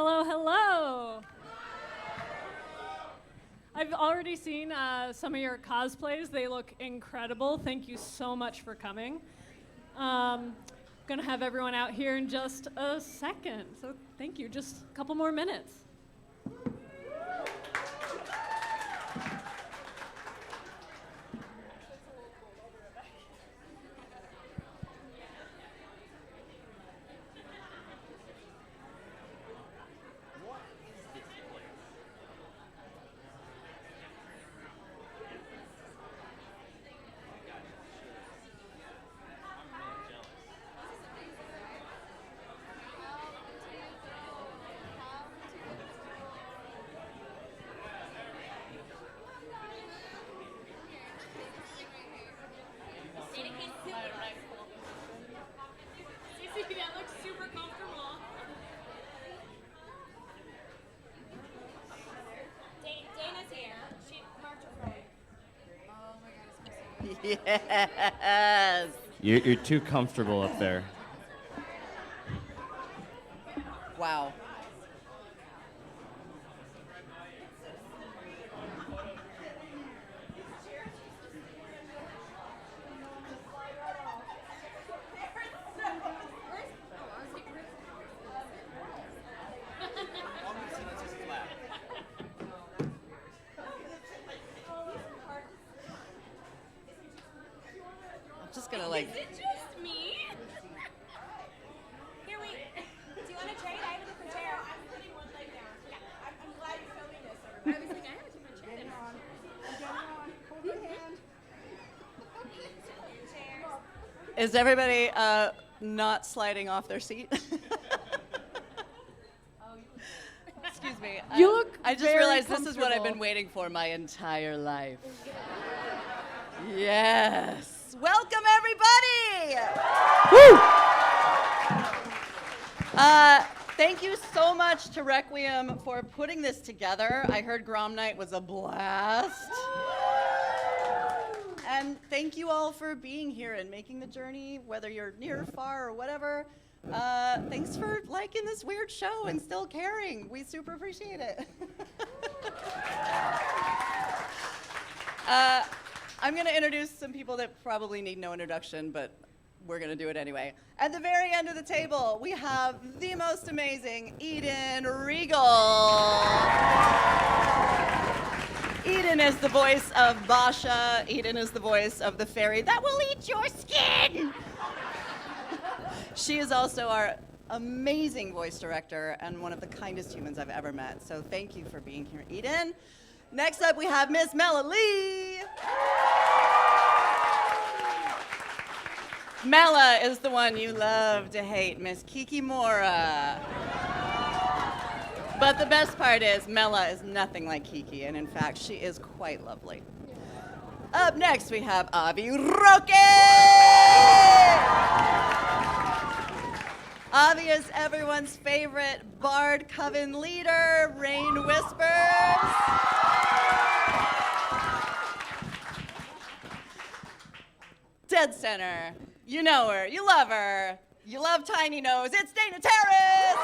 Hello, hello. I've already seen some of your cosplays. They look incredible. Thank you so much for coming. Gonna have everyone out here in just a second. So thank you. Just a couple more minutes. That looks super comfortable. Dana's here. She marked her phone. Oh my God. Yes. You're too comfortable up there. Wow. I'm just gonna like. Is it just me? Here, wait. Do you want to trade? I have a different chair. I'm putting one leg down. Yeah, I'm glad you're filming this. I was like, I have a different chair. Get on. Get on. Hold your hand. Is everybody not sliding off their seat? Excuse me. You look I just very realized this is what I've been comfortable. waiting for my entire life. Yes. Welcome, everybody. Woo! Thank you so much to Requiem for putting this together. I heard Grom Night was a blast. And thank you all for being here and making the journey, whether you're near, far, or whatever. Thanks for liking this weird show and still caring. We super appreciate it. I'm going to introduce some people that probably need no introduction, but we're going to do it anyway. At the very end of the table, we have the most amazing Eden Regal. Eden is the voice of Basha. Eden is the voice of the fairy that will eat your skin. She is also our amazing voice director and one of the kindest humans I've ever met. So thank you for being here, Eden. Next up, we have Miss Mela Lee. Mela is the one you love to hate, Miss Kiki Mora. But the best part is Mela is nothing like Kiki, and in fact, she is quite lovely. Up next, we have Avi Roque. Avi is everyone's favorite Bard Coven leader, Rain Whispers. Dead center. You know her, you love her, you love Tiny Nose. It's Dana Terrace!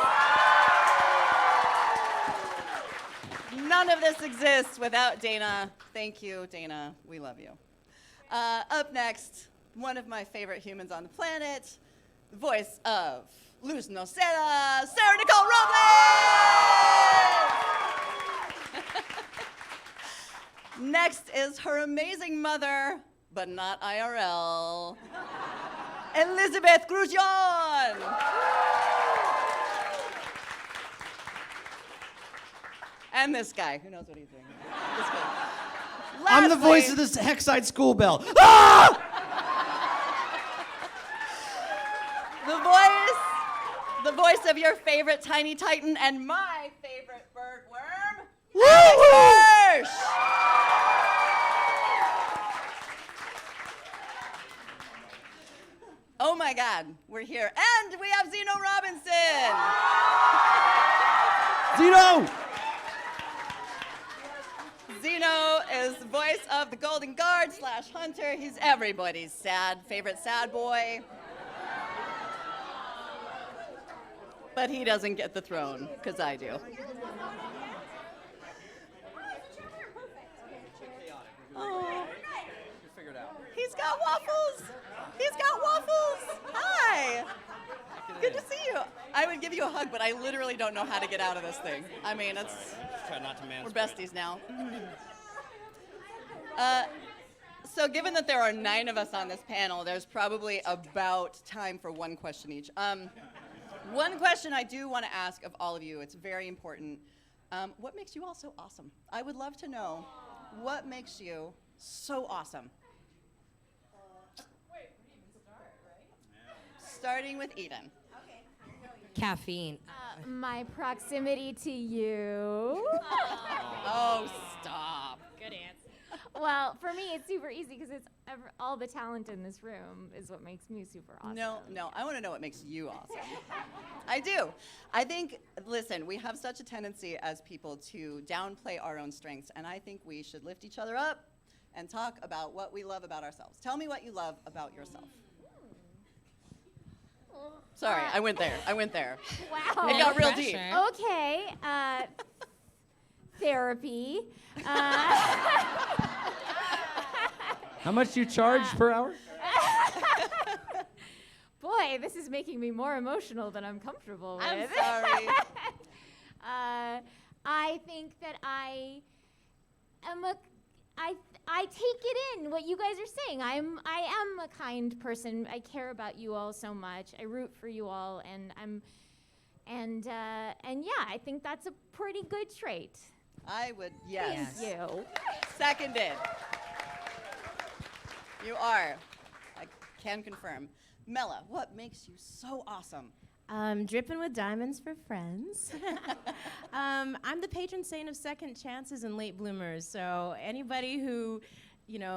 None of this exists without Dana. Thank you, Dana. We love you. Up next, one of my favorite humans on the planet, the voice of Luz Noceda, Sarah Nicole Robles! Next is her amazing mother, but not IRL, Elizabeth Grujon! And this guy, who knows what he's doing. This guy. I'm the Lastly, voice of this Hexside school bell. Ah! The voice of your favorite tiny titan and my favorite birdworm, Woo! Alex Hirsch. Oh my God, we're here. And we have Zeno Robinson. Zeno! Zeno is the voice of the Golden Guard / Hunter. He's everybody's favorite sad boy. But he doesn't get the throne, because I do. Oh. He's got waffles. He's got waffles. Hi. Good to see you. I would give you a hug, but I literally don't know how to get out of this thing. I mean, it's Try not to we're besties now. So given that there are 9 of us on this panel, there's probably about time for one question each. One question I do want to ask of all of you, it's very important. What makes you all so awesome? I would love to know what makes you so awesome. Starting with Eden. Caffeine. My proximity to you. Oh, stop. Good answer. Well, for me, it's super easy because it's all the talent in this room is what makes me super awesome. No, I want to know what makes you awesome. I do. I think, listen, we have such a tendency as people to downplay our own strengths, and I think we should lift each other up and talk about what we love about ourselves. Tell me what you love about yourself. Sorry, I went there. Wow. It got real deep. Okay. Therapy. How much do you charge per hour? Boy, this is making me more emotional than I'm comfortable with. I'm sorry. I think that I take it in what you guys are saying. I am a kind person. I care about you all so much. I root for you all, and yeah, I think that's a pretty good trait. I would, yes. Thank you. Seconded. You are. I can confirm. Mela, what makes you so awesome? Dripping with diamonds for friends. I'm the patron saint of second chances and late bloomers. So anybody who,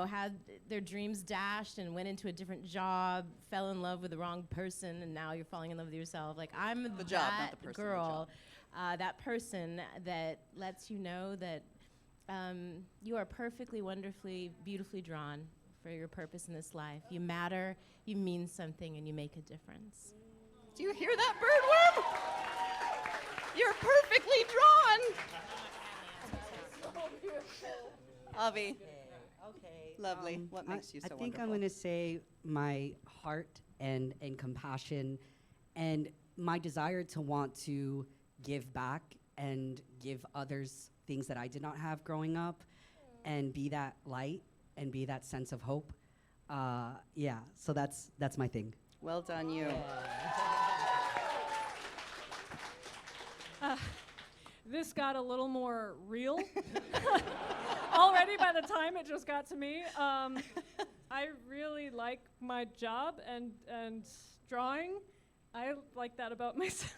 had their dreams dashed and went into a different job, fell in love with the wrong person, and now you're falling in love with yourself. Like I'm The that job, not the person, the girl, that person that lets you know that you are perfectly, wonderfully, beautifully drawn for your purpose in this life. You matter, you mean something, and you make a difference. Do you hear that, Birdworm? You're perfectly drawn. Avi. Okay. Lovely. What makes you so I think wonderful? I'm going to say my heart and compassion and my desire to want to give back and give others things that I did not have growing up and be that light and be that sense of hope. Yeah, so that's my thing. Well done, you. This got a little more real. Already by the time it just got to me. I really like my job and drawing. I like that about myself.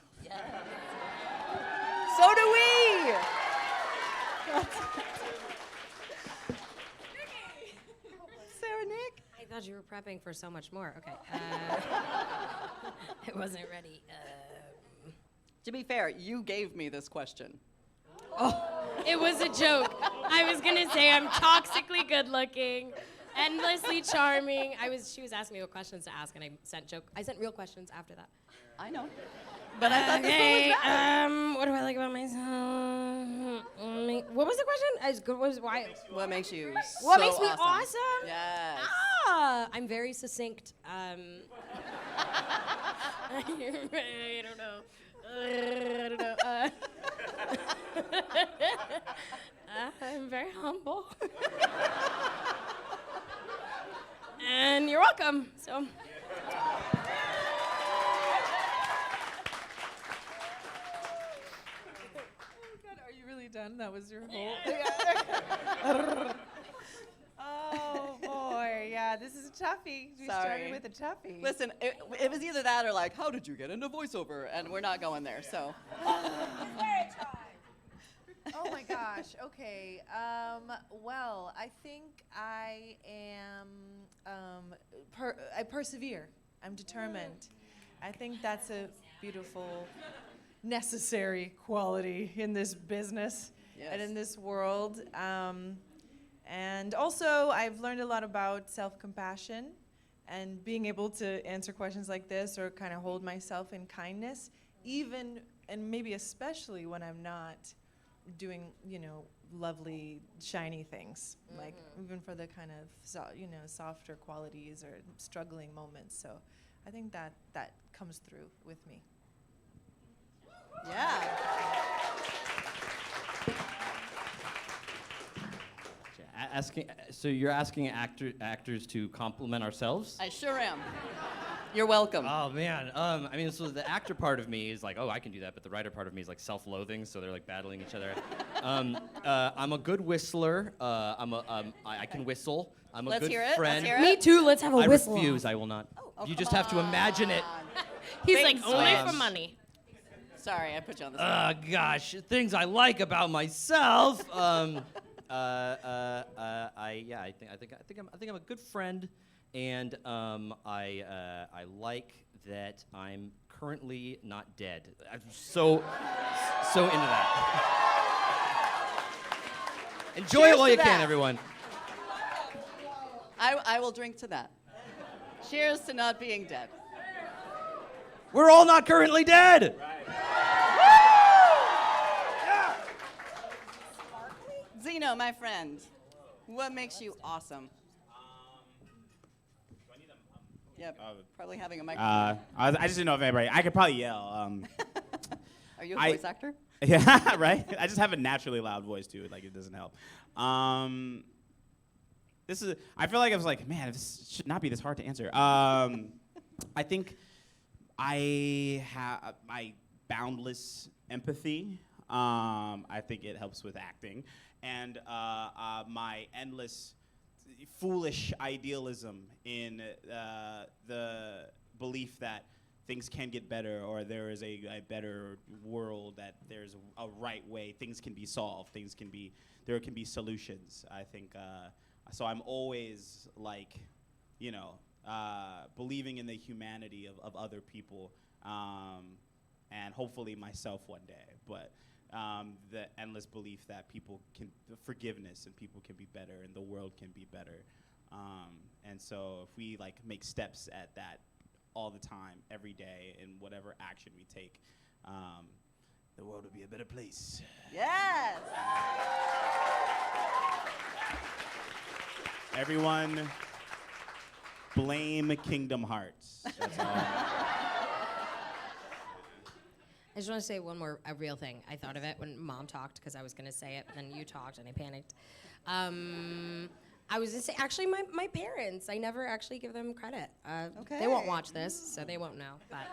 So do we! Sarah, Nick? I thought you were prepping for so much more. Okay. I wasn't ready. To be fair, you gave me this question. It was a joke. I was gonna say I'm toxically good looking, endlessly charming. She was asking me what questions to ask, and I sent real questions after that. I know. But I thought this one Okay. was better. What do I like about myself? What was the question? Why? What makes you What so makes me awesome? awesome? Yes. I'm very succinct. I don't know. I don't know. I'm very humble. And you're welcome. So. Are you really done? That was your whole. Oh boy, yeah, this is a toughie. We Sorry. started with a toughie. Listen, it was either that or like, how did you get into voiceover? And we're not going there, so. Oh my gosh. Okay. Well, I think I am. I persevere. I'm determined. I think that's a beautiful, necessary quality in this business and in this world. And also, I've learned a lot about self-compassion and being able to answer questions like this or kind of hold myself in kindness, even and maybe especially when I'm not doing, lovely, shiny things, like even for the kind of softer qualities or struggling moments. So I think that comes through with me. Yeah. So you're asking actors to compliment ourselves? I sure am. You're welcome. Oh man, I mean, so the actor part of me is like, oh, I can do that, but the writer part of me is like self-loathing, so they're like battling each other. I'm a good whistler. I can whistle. I'm a Let's good hear it. friend. Let's hear it. Me too. Let's have a I whistle. refuse. I will not. Oh, You come just have to on. imagine it. He's Bait like, and only switch. for money. Sorry, I put you on the spot. Gosh, things I like about myself. I think I'm a good friend, and I like that I'm currently not dead. I'm so into that. Enjoy Cheers it while to you can, that. everyone. I will drink to that. Cheers to not being dead. We're all not currently dead. Zeno, my friend, what makes you awesome? Yep, probably having a microphone. I just didn't know if anybody. I could probably yell. Are you a voice actor? Yeah, right. I just have a naturally loud voice too. Like it doesn't help. This is. I feel like I was like, man, this should not be this hard to answer. I think I have my boundless empathy. I think it helps with acting, and my endless foolish idealism in the belief that things can get better, or there is a better world, that there's a right way, things can be solved, there can be solutions. I think so. I'm always like, believing in the humanity of other people, and hopefully myself one day. But the endless belief that forgiveness, and people can be better, and the world can be better. And so if we make steps at that all the time, every day, in whatever action we take, the world will be a better place. Yes. Everyone, blame Kingdom Hearts. That's all. I just want to say a real thing. I thought of it when Mom talked because I was going to say it, but then you talked and I panicked. I was going to say, actually, my parents, I never actually give them credit. Okay. They won't watch this, so they won't know. But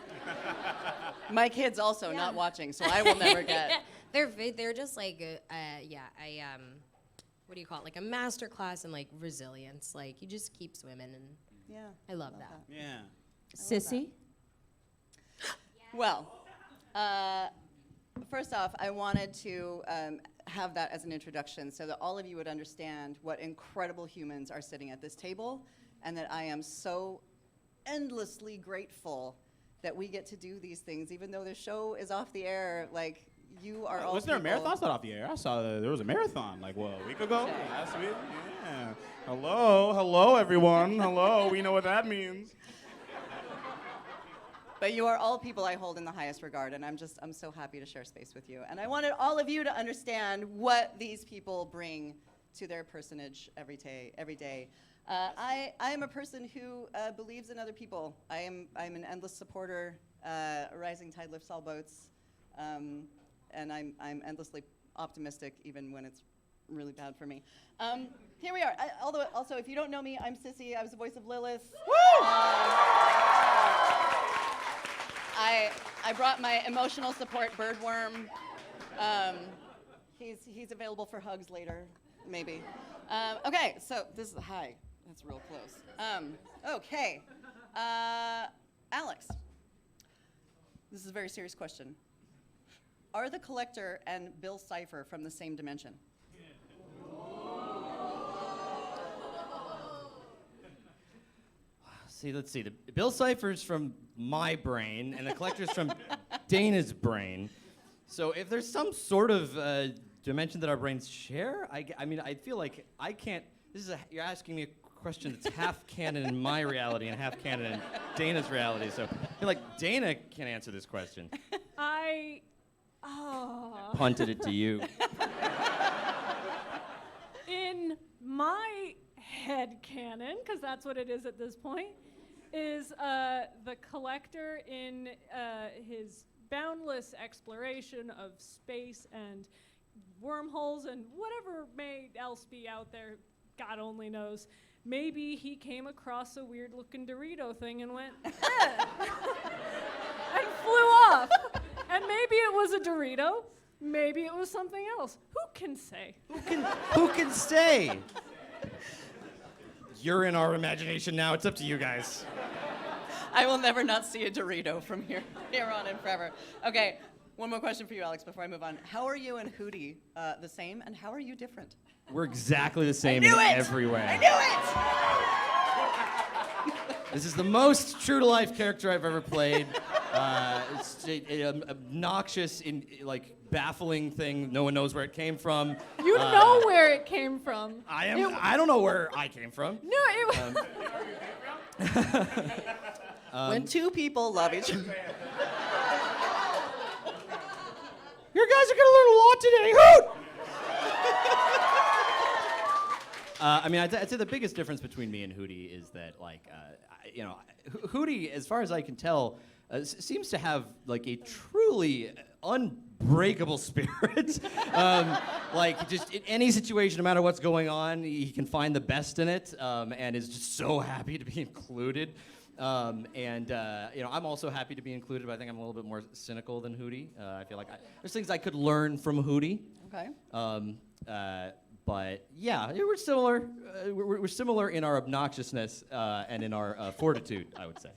My kids also not watching, so I will never get. they're just like, what do you call it? Like a master class in resilience. Like you just keep swimming, and Yeah. I love that. Yeah. Sissy? Well, first off, I wanted to have that as an introduction so that all of you would understand what incredible humans are sitting at this table, and that I am so endlessly grateful that we get to do these things, even though the show is off the air. You are all. Was there a people- marathon? It's not off the air. I saw there was a marathon a week ago. Last week. Yeah. Hello, everyone. Hello. We know what that means. But you are all people I hold in the highest regard, and I'm so happy to share space with you. And I wanted all of you to understand what these people bring to their personage every day. I am a person who believes in other people. I'm an endless supporter. A rising tide lifts all boats, and I'm endlessly optimistic even when it's really bad for me. Here we are. Also, if you don't know me, I'm Sissy. I was the voice of Lilith. Woo! I brought my emotional support birdworm. He's available for hugs later, maybe. Okay, so this is hi. That's real close. Okay, Alex. This is a very serious question. Are the Collector and Bill Cipher from the same dimension? Let's see. The Bill Cipher's from my brain, and the Collector's from Dana's brain. So if there's some sort of dimension that our brains share, I feel like I can't. You're asking me a question that's half canon in my reality and half canon in Dana's reality. So I feel like Dana can answer this question. Punted it to you. In my head canon, because that's what it is at this point, is the collector in his boundless exploration of space and wormholes and whatever may else be out there, God only knows. Maybe he came across a weird-looking Dorito thing and went, and flew off. And maybe it was a Dorito. Maybe it was something else. Who can say? Who can say? You're in our imagination now. It's up to you guys. I will never not see a Dorito from here on in forever. Okay, one more question for you, Alex, before I move on. How are you and Hootie the same, and how are you different? We're exactly the same in every way. I knew it! This is the most true-to-life character I've ever played. It's an obnoxious, baffling thing. No one knows where it came from. You know where it came from. I don't know where I came from. No, it was. When two people love each other. You guys are gonna learn a lot today. Hoot! I'd say the biggest difference between me and Hootie is that, Hootie, as far as I can tell, seems to have a truly unbreakable spirit. Just in any situation, no matter what's going on, he can find the best in it, and is just so happy to be included. I'm also happy to be included, but I think I'm a little bit more cynical than Hootie. I feel like there's things I could learn from Hootie. Okay. But yeah, we're similar. We're similar in our obnoxiousness and in our fortitude, I would say.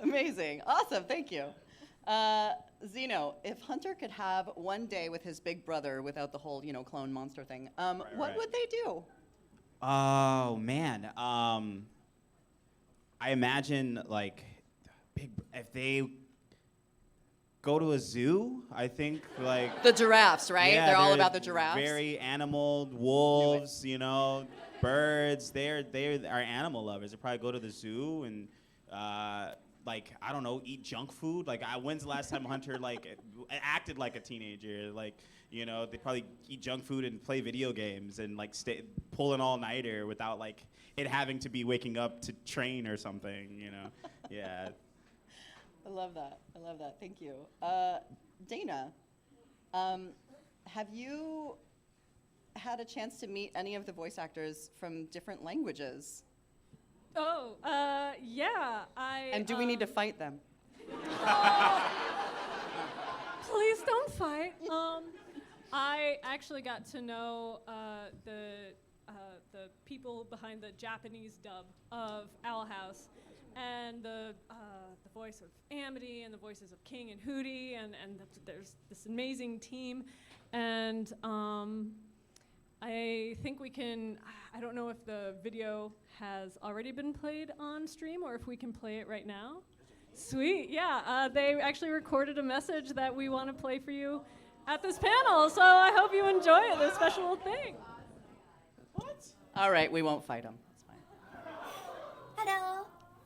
Amazing. Awesome. Thank you. Zeno, if Hunter could have one day with his big brother without the whole, clone monster thing, what would they do? Oh, man. I imagine, if they go to a zoo, I think, The giraffes, right? Yeah, they're all about the giraffes. Very animal, wolves, birds. They're our animal lovers. They probably go to the zoo and, I don't know, eat junk food. When's the last time Hunter, acted like a teenager? They probably eat junk food and play video games and, pull an all-nighter without, it having to be waking up to train or something, Yeah. I love that. Thank you. Dana, have you had a chance to meet any of the voice actors from different languages? Oh, yeah. And do we need to fight them? Please don't fight. I actually got to know the people behind the Japanese dub of Owl House, and the voice of Amity, and the voices of King and Hootie, and there's this amazing team, and I think we can. I don't know if the video has already been played on stream or if we can play it right now. Sweet, yeah. They actually recorded a message that we want to play for you at this panel, so I hope you enjoy it, this special thing. What? All right, we won't fight them. That's fine. Hello,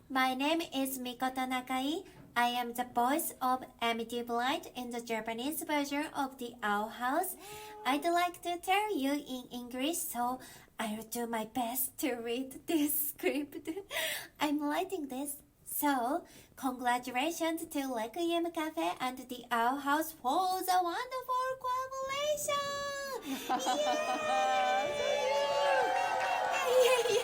my name is Mikoto Nakai. I am the voice of Amityville Light in the Japanese version of the Owl House. I'd like to tell you in English, so I'll do my best to read this script. I'm writing this. So, congratulations to Requiem Cafe and the Owl House for the wonderful collaboration! Yay!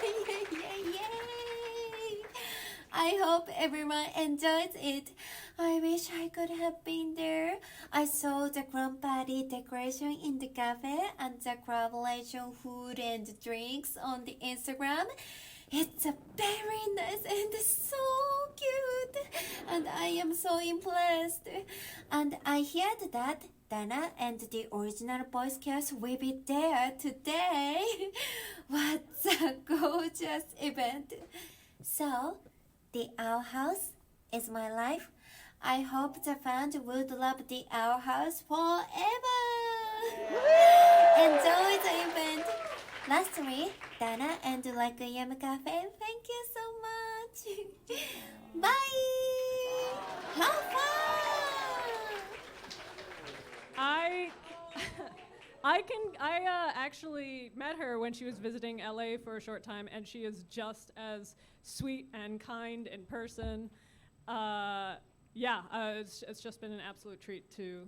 I hope everyone enjoys it. I wish I could have been there. I saw the ground party decoration in the cafe and the collaboration food and drinks on the Instagram. It's a very nice and so cute, and I am so impressed. And I heard that Dana and the original Boy Scouts will be there today. What a gorgeous event. So, the Owl House is my life. I hope the fans would love the Owl House forever. Enjoy the event. Lastly, Dana and Requiem Cafe, thank you so much. Bye! Have fun! I actually met her when she was visiting LA for a short time, and she is just as sweet and kind in person. It's just been an absolute treat to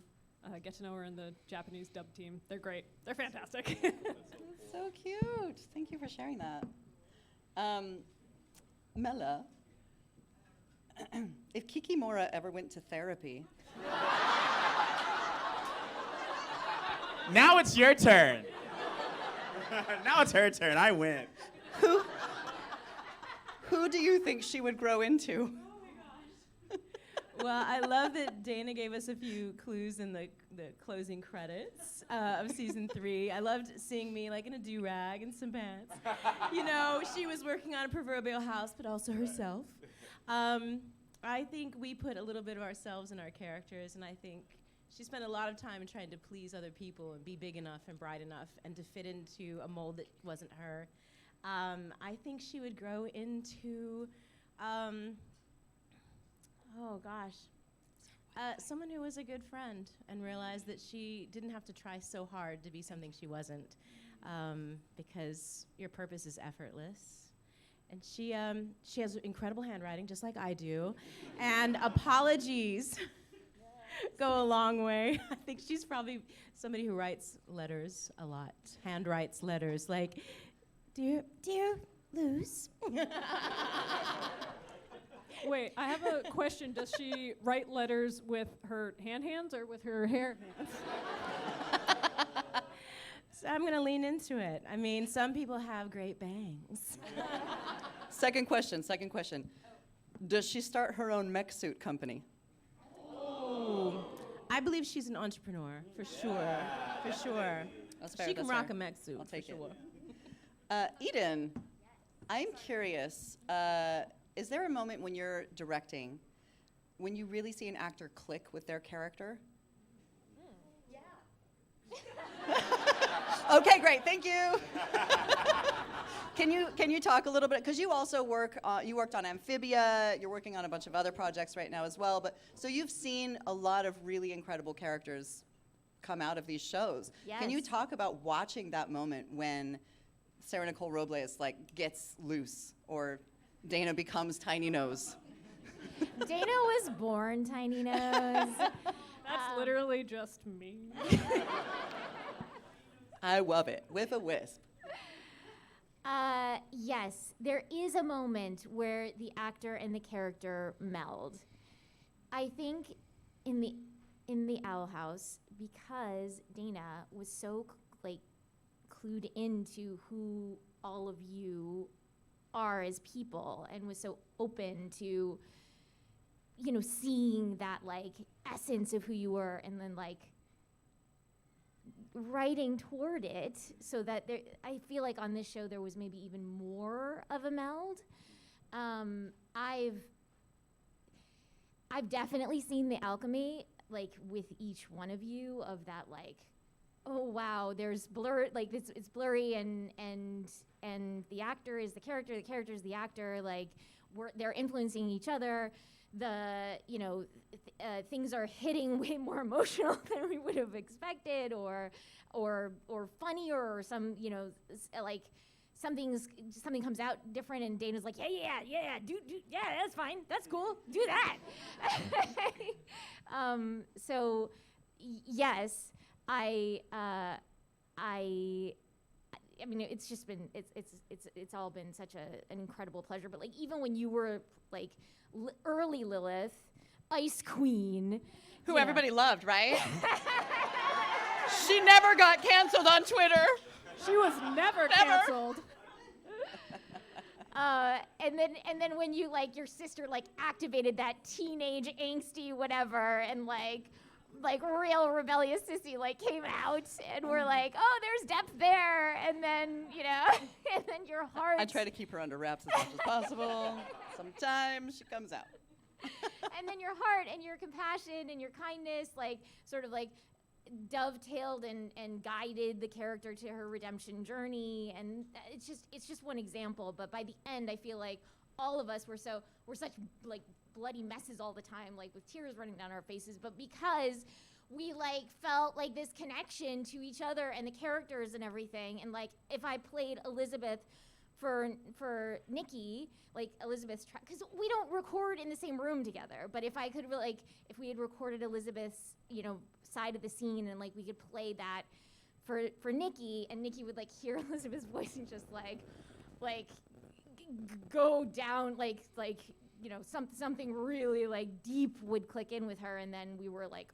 get to know her and the Japanese dub team. They're great. They're fantastic. So cute. Thank you for sharing that. Mela, if Kikimora ever went to therapy, Now it's your turn. Now it's her turn. I win. who do you think she would grow into? Well, I love that Dana gave us a few clues in the closing credits of season 3. I loved seeing me like in a do-rag and some pants. You know, she was working on a proverbial house, but also herself. I think we put a little bit of ourselves in our characters, and I think she spent a lot of time trying to please other people and be big enough and bright enough and to fit into a mold that wasn't her. I think she would grow into, someone who was a good friend and realized that she didn't have to try so hard to be something she wasn't, because your purpose is effortless. And she has incredible handwriting, just like I do, and apologies go a long way. I think she's probably somebody who writes letters a lot, handwrites letters, like, dear Luz. Wait, I have a question. Does she write letters with her hands or with her hair hands? So I'm gonna lean into it. I mean, some people have great bangs. Second question. Does she start her own mech suit company? I believe she's an entrepreneur, for sure. That's fair, She can that's rock fair. a mech suit, I'll for take sure. Eden, I'm curious, is there a moment when you're directing when you really see an actor click with their character? Okay, great, thank you. Can you talk a little bit, because you also worked on Amphibia, you're working on a bunch of other projects right now as well, but so you've seen a lot of really incredible characters come out of these shows. Yes. Can you talk about watching that moment when Sarah Nicole Robles gets loose, or Dana becomes Tiny Nose? Dana was born Tiny Nose. That's literally just me. I love it, with a wisp. Yes, there is a moment where the actor and the character meld. I think in the Owl House, because Dana was so clued into who all of you are as people, and was so open to, seeing that essence of who you were, and then writing toward it, so that I feel like on this show there was maybe even more of a meld. I've definitely seen the alchemy with each one of you, of that oh wow, there's blur, it's blurry, and the actor is the character is the actor, they're influencing each other. Things are hitting way more emotional than we would have expected, or funnier, or something comes out different, and Dana's like, yeah, do that's fine, that's cool, do that. Yes, I mean, it's just been it's all been such an incredible pleasure. But even when you were early Lilith, Ice Queen, Who everybody loved, right? She never got canceled on Twitter. She was never canceled. And then when you your sister activated that teenage angsty whatever, and real rebellious sissy came out, and we're oh, there's depth there, and then and then your heart. I try to keep her under wraps as much as possible. Sometimes she comes out. And then your heart and your compassion and your kindness sort of dovetailed and guided the character to her redemption journey, and it's just one example. But by the end, I feel like all of us we're such bloody messes all the time, with tears running down our faces. But because we like felt like this connection to each other and the characters and everything. And like if I played Elizabeth for Nikki, like Elizabeth's because we don't record in the same room together. But if I could like if we had recorded Elizabeth's side of the scene and like we could play that for Nikki, and Nikki would like hear Elizabeth's voice and just like go down like something really like deep would click in with her, and then we were like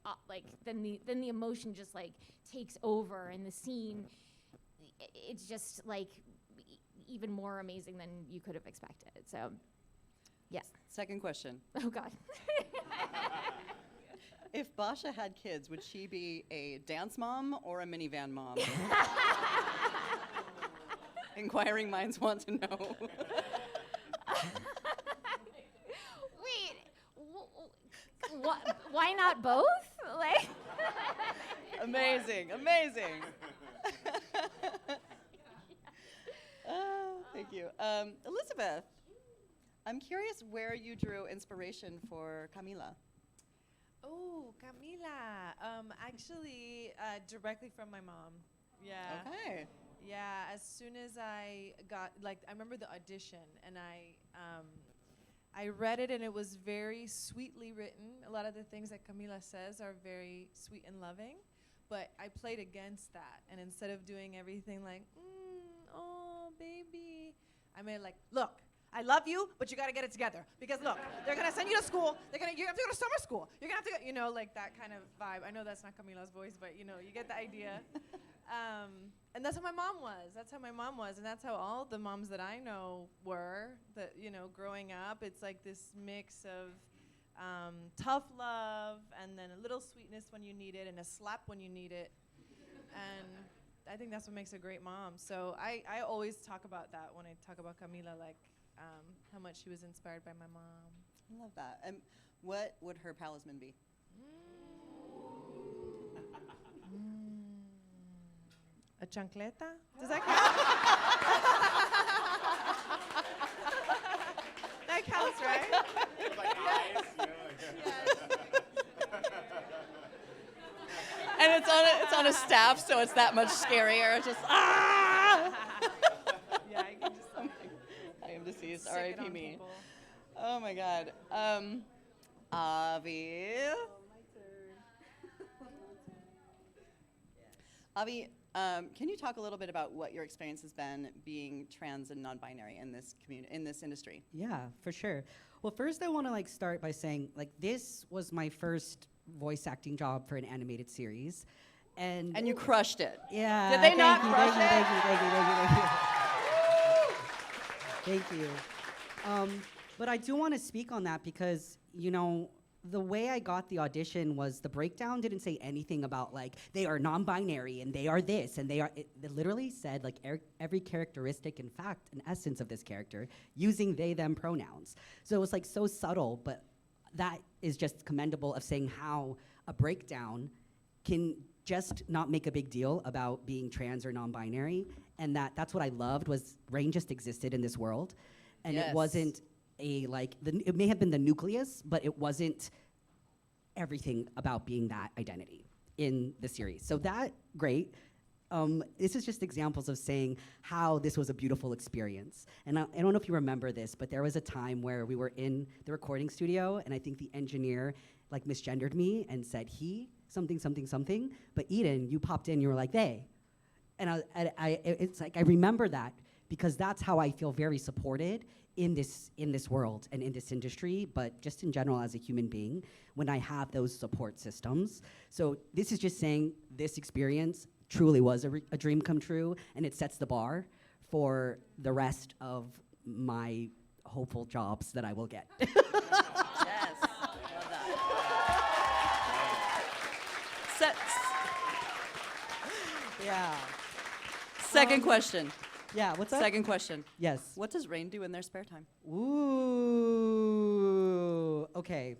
then the emotion just like takes over, and the scene it's just like even more amazing than you could have expected. So yes. Second question. Oh God. If Basha had kids, would she be a dance mom or a minivan mom? Inquiring minds want to know. Wait, why not both? Like. Amazing. Thank you. Elizabeth, I'm curious where you drew inspiration for Camila. Oh, Camila. Actually, directly from my mom. Yeah. Okay. Yeah. As soon as I got, I remember the audition, and I read it, and it was very sweetly written. A lot of the things that Camila says are very sweet and loving, but I played against that, and instead of doing everything like, oh, baby, I made like, look. I love you, but you got to get it together. Because look, they're going to send you to school. You have to go to summer school. You're going to have to go, like that kind of vibe. I know that's not Camila's voice, but you get the idea. And that's how my mom was. And that's how all the moms that I know were, that, growing up. It's like this mix of tough love and then a little sweetness when you need it and a slap when you need it. And I think that's what makes a great mom. So I always talk about that when I talk about Camila, like, how much she was inspired by my mom. I love that. And what would her talisman be? A chancleta? Does that count? That counts, right? And it's on a staff, so it's that much scarier. It's just Yeah, I can just I am deceased. stick it R.I.P. on me. people. Oh my God. Avi. Avi, can you talk a little bit about what your experience has been being trans and non-binary in this in this industry? Yeah, for sure. Well, first I want to start by saying this was my first voice acting job for an animated series, and you crushed it. Yeah. Did they not crush it? Thank you. But I do want to speak on that because the way I got the audition was the breakdown didn't say anything about they are non-binary and they are this and they are. It literally said every characteristic, in fact, an essence of this character using they them pronouns. So it was so subtle, but that is just commendable of saying how a breakdown can just not make a big deal about being trans or non-binary, and that's what I loved was Rain just existed in this world, and Yes. it wasn't it may have been the nucleus, but it wasn't everything about being that identity in the series. So that, great. This is just examples of saying how this was a beautiful experience. And I don't know if you remember this, but there was a time where we were in the recording studio, and I think the engineer misgendered me and said he, something, something, something. But Eden, you popped in, you were like, they. And it's I remember that because that's how I feel very supported in this world and in this industry, but just in general as a human being, when I have those support systems. So this is just saying this experience truly was a dream come true, and it sets the bar for the rest of my hopeful jobs that I will get. Yes. Love that. Yeah. Second question. Yeah, what's up? Second question. Yes. What does Rain do in their spare time? Ooh, okay.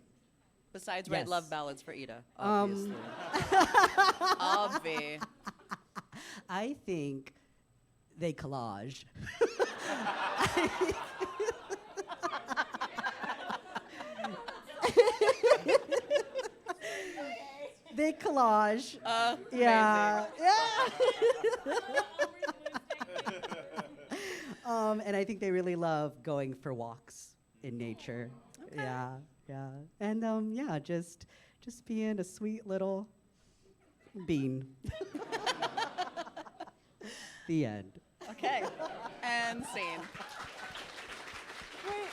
Besides write Yes. love ballads for Ida, obviously. Obvi. I think they collage. They collage. Amazing. Yeah. And I think they really love going for walks in nature. Okay. Yeah. And yeah, just being a sweet little bean. The end. Okay. And scene. Wait,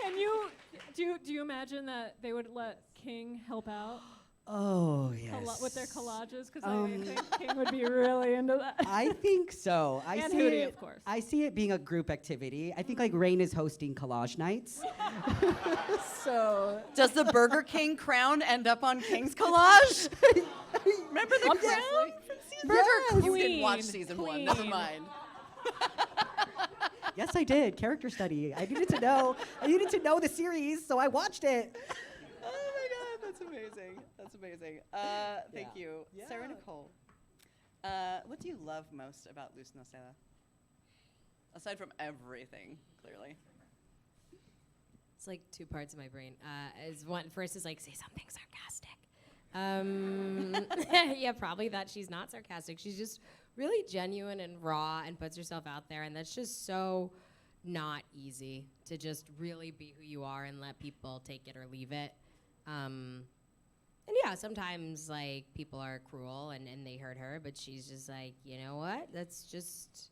can you do you imagine that they would let King help out Oh, yes. with their collages? Because I think King would be really into that. I think so. And Hootie, of course. I see it being a group activity. I think like Rain is hosting collage nights. So Does the Burger King crown end up on King's collage? Remember the crown from season Yes. You didn't watch season 1. Never Queen. mind. yes, I did. Character study. I needed to know. I needed to know the series, so I watched it. Oh my God, that's amazing. That's amazing. Thank you, Sarah Nicole. What do you love most about Luz No Seda? Aside from everything, clearly. It's like two parts of my brain. First is like, say something sarcastic. Yeah, probably that she's not sarcastic. She's just really genuine and raw and puts herself out there. And that's just so not easy to just really be who you are and let people take it or leave it. And yeah, sometimes like people are cruel and they hurt her, but she's just like, you know what? That's just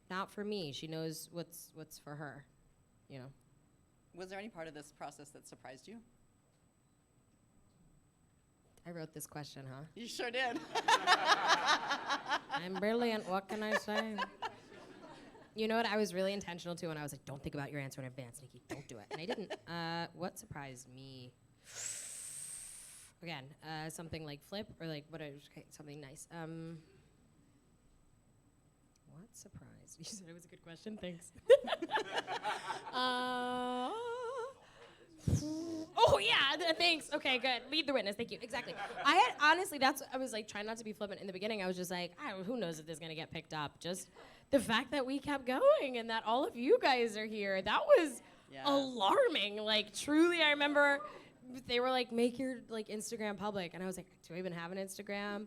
not for me. She knows what's for her, you know. Was there any part of this process that surprised you? I wrote this question, huh? You sure did. I'm brilliant. What can I say? You know what? I was really intentional too, and I was like, "Don't think about your answer in advance, Nikki. Don't do it." And I didn't. What surprised me? Again, something like flip or like something nice. What surprised? You said it was a good question. Thanks. Oh yeah, thanks. Okay, good. Lead the witness. Thank you. Exactly. I had honestly, I was like trying not to be flippant in the beginning. I was just like, who knows if this is gonna get picked up? Just the fact that we kept going and that all of you guys are here, that was alarming. Like truly, I remember they were like, make your like Instagram public, and I was like, do I even have an Instagram?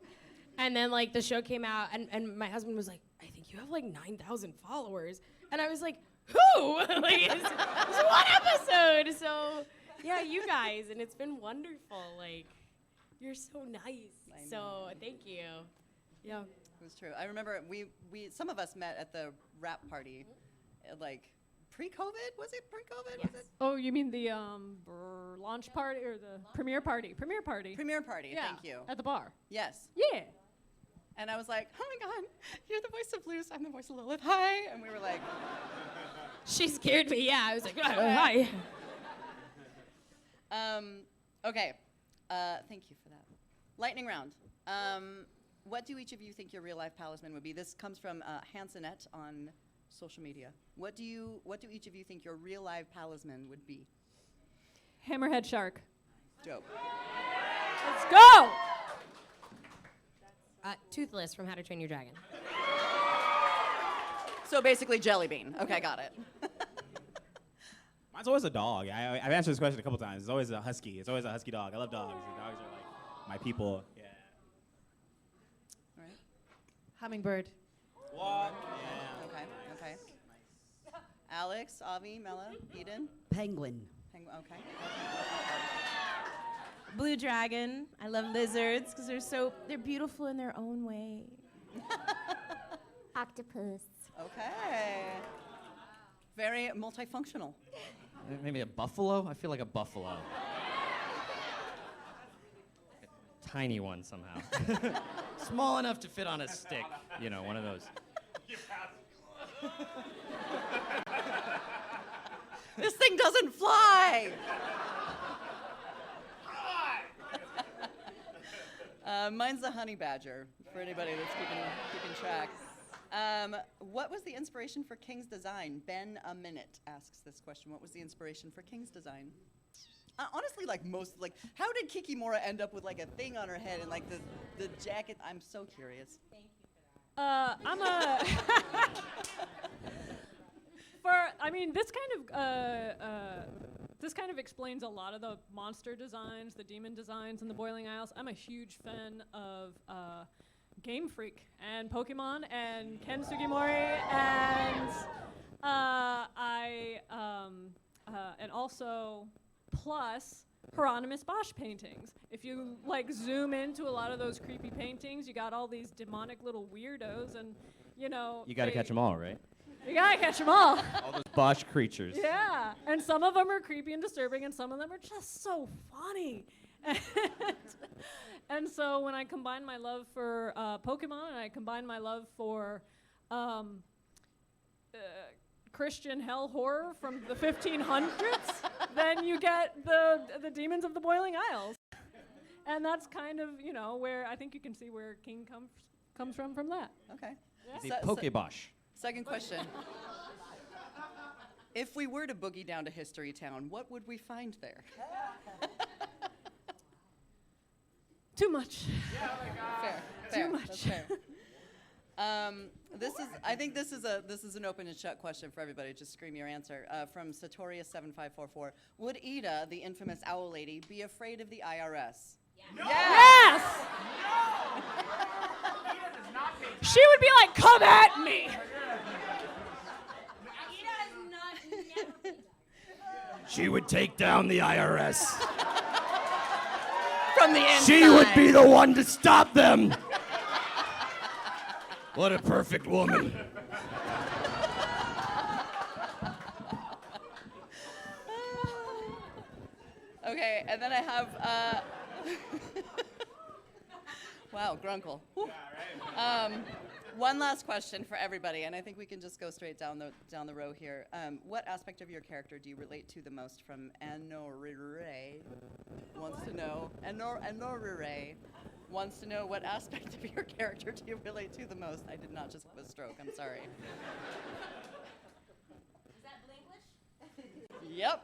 And then like the show came out, and my husband was like, I think you have like 9,000 followers, and I was like, who? Like it's one episode. So yeah, you guys, and it's been wonderful. Like you're so nice. So thank you. Yeah. It was true. I remember we some of us met at the rap party, like pre-COVID. Was it pre-COVID? Yes. Was it? Oh, you mean the launch party or the premiere party? Premiere party. Premiere party. Yeah, Thank you. at the bar. Yes. Yeah. And I was like, oh my God, you're the voice of Luz. I'm the voice of Lilith. Hi. And we were like, She scared me. Yeah, I was like, hi. Okay. Thank you for that. Lightning round. What do each of you think your real life talisman would be? This comes from Hansonette on social media. What do each of you think your real life talisman would be? Hammerhead shark. Dope. Let's go. Toothless from How to Train Your Dragon. So basically jelly bean. Okay, got it. Mine's always a dog. I've answered this question a couple times. It's always a husky. It's always a husky dog. I love dogs. The dogs are like my people. Yeah. All right. Hummingbird. What? Okay. Okay. Alex, Avi, Mela, Eden. Penguin. Penguin. Okay. Blue dragon. I love lizards because they're beautiful in their own way. Octopus. Okay. Very multifunctional. Maybe a buffalo? I feel like a buffalo. A tiny one somehow. Small enough to fit on a stick. You know, one of those. This thing doesn't fly. Mine's the honey badger, for anybody that's keeping track. What was the inspiration for King's design? Ben A Minute asks this question. What was the inspiration for King's design? Honestly, how did Kikimora end up with like a thing on her head and like the jacket? I'm so curious. Thank you for that. I'm a this kind of this kind of explains a lot of the monster designs, the demon designs in the Boiling Isles. I'm a huge fan of Game Freak and Pokemon and Ken Sugimori and and also plus Hieronymus Bosch paintings. If you like zoom into a lot of those creepy paintings, you got all these demonic little weirdos, and you know You got to catch them all, right? You gotta catch them all. All those Bosch creatures. Yeah, and some of them are creepy and disturbing, and some of them are just so funny. And so when I combine my love for Pokemon and I combine my love for Christian hell horror from the 1500s, then you get the demons of the Boiling Isles. And that's kind of, you know, where I think you can see where King comes from that. Okay. The Pokebosh. Second question. If we were to boogie down to History Town, what would we find there? Too much. Fair. Too much. That's fair. I think this is an open and shut question for everybody. Just scream your answer. From Satorius7544. Would Ida, the infamous owl lady, be afraid of the IRS? Yes! She would be like, come at me! She would take down the IRS. From the inside. She would be the one to stop them. What a perfect woman. Okay, and then I have, wow, Grunkle. One last question for everybody, and I think we can just go straight down the row here. What aspect of your character do you relate to the most from Anorire? Wants to know. Anorire wants to know what aspect of your character do you relate to the most? I did not just have a stroke. I'm sorry. Is that Blinglish? Yep.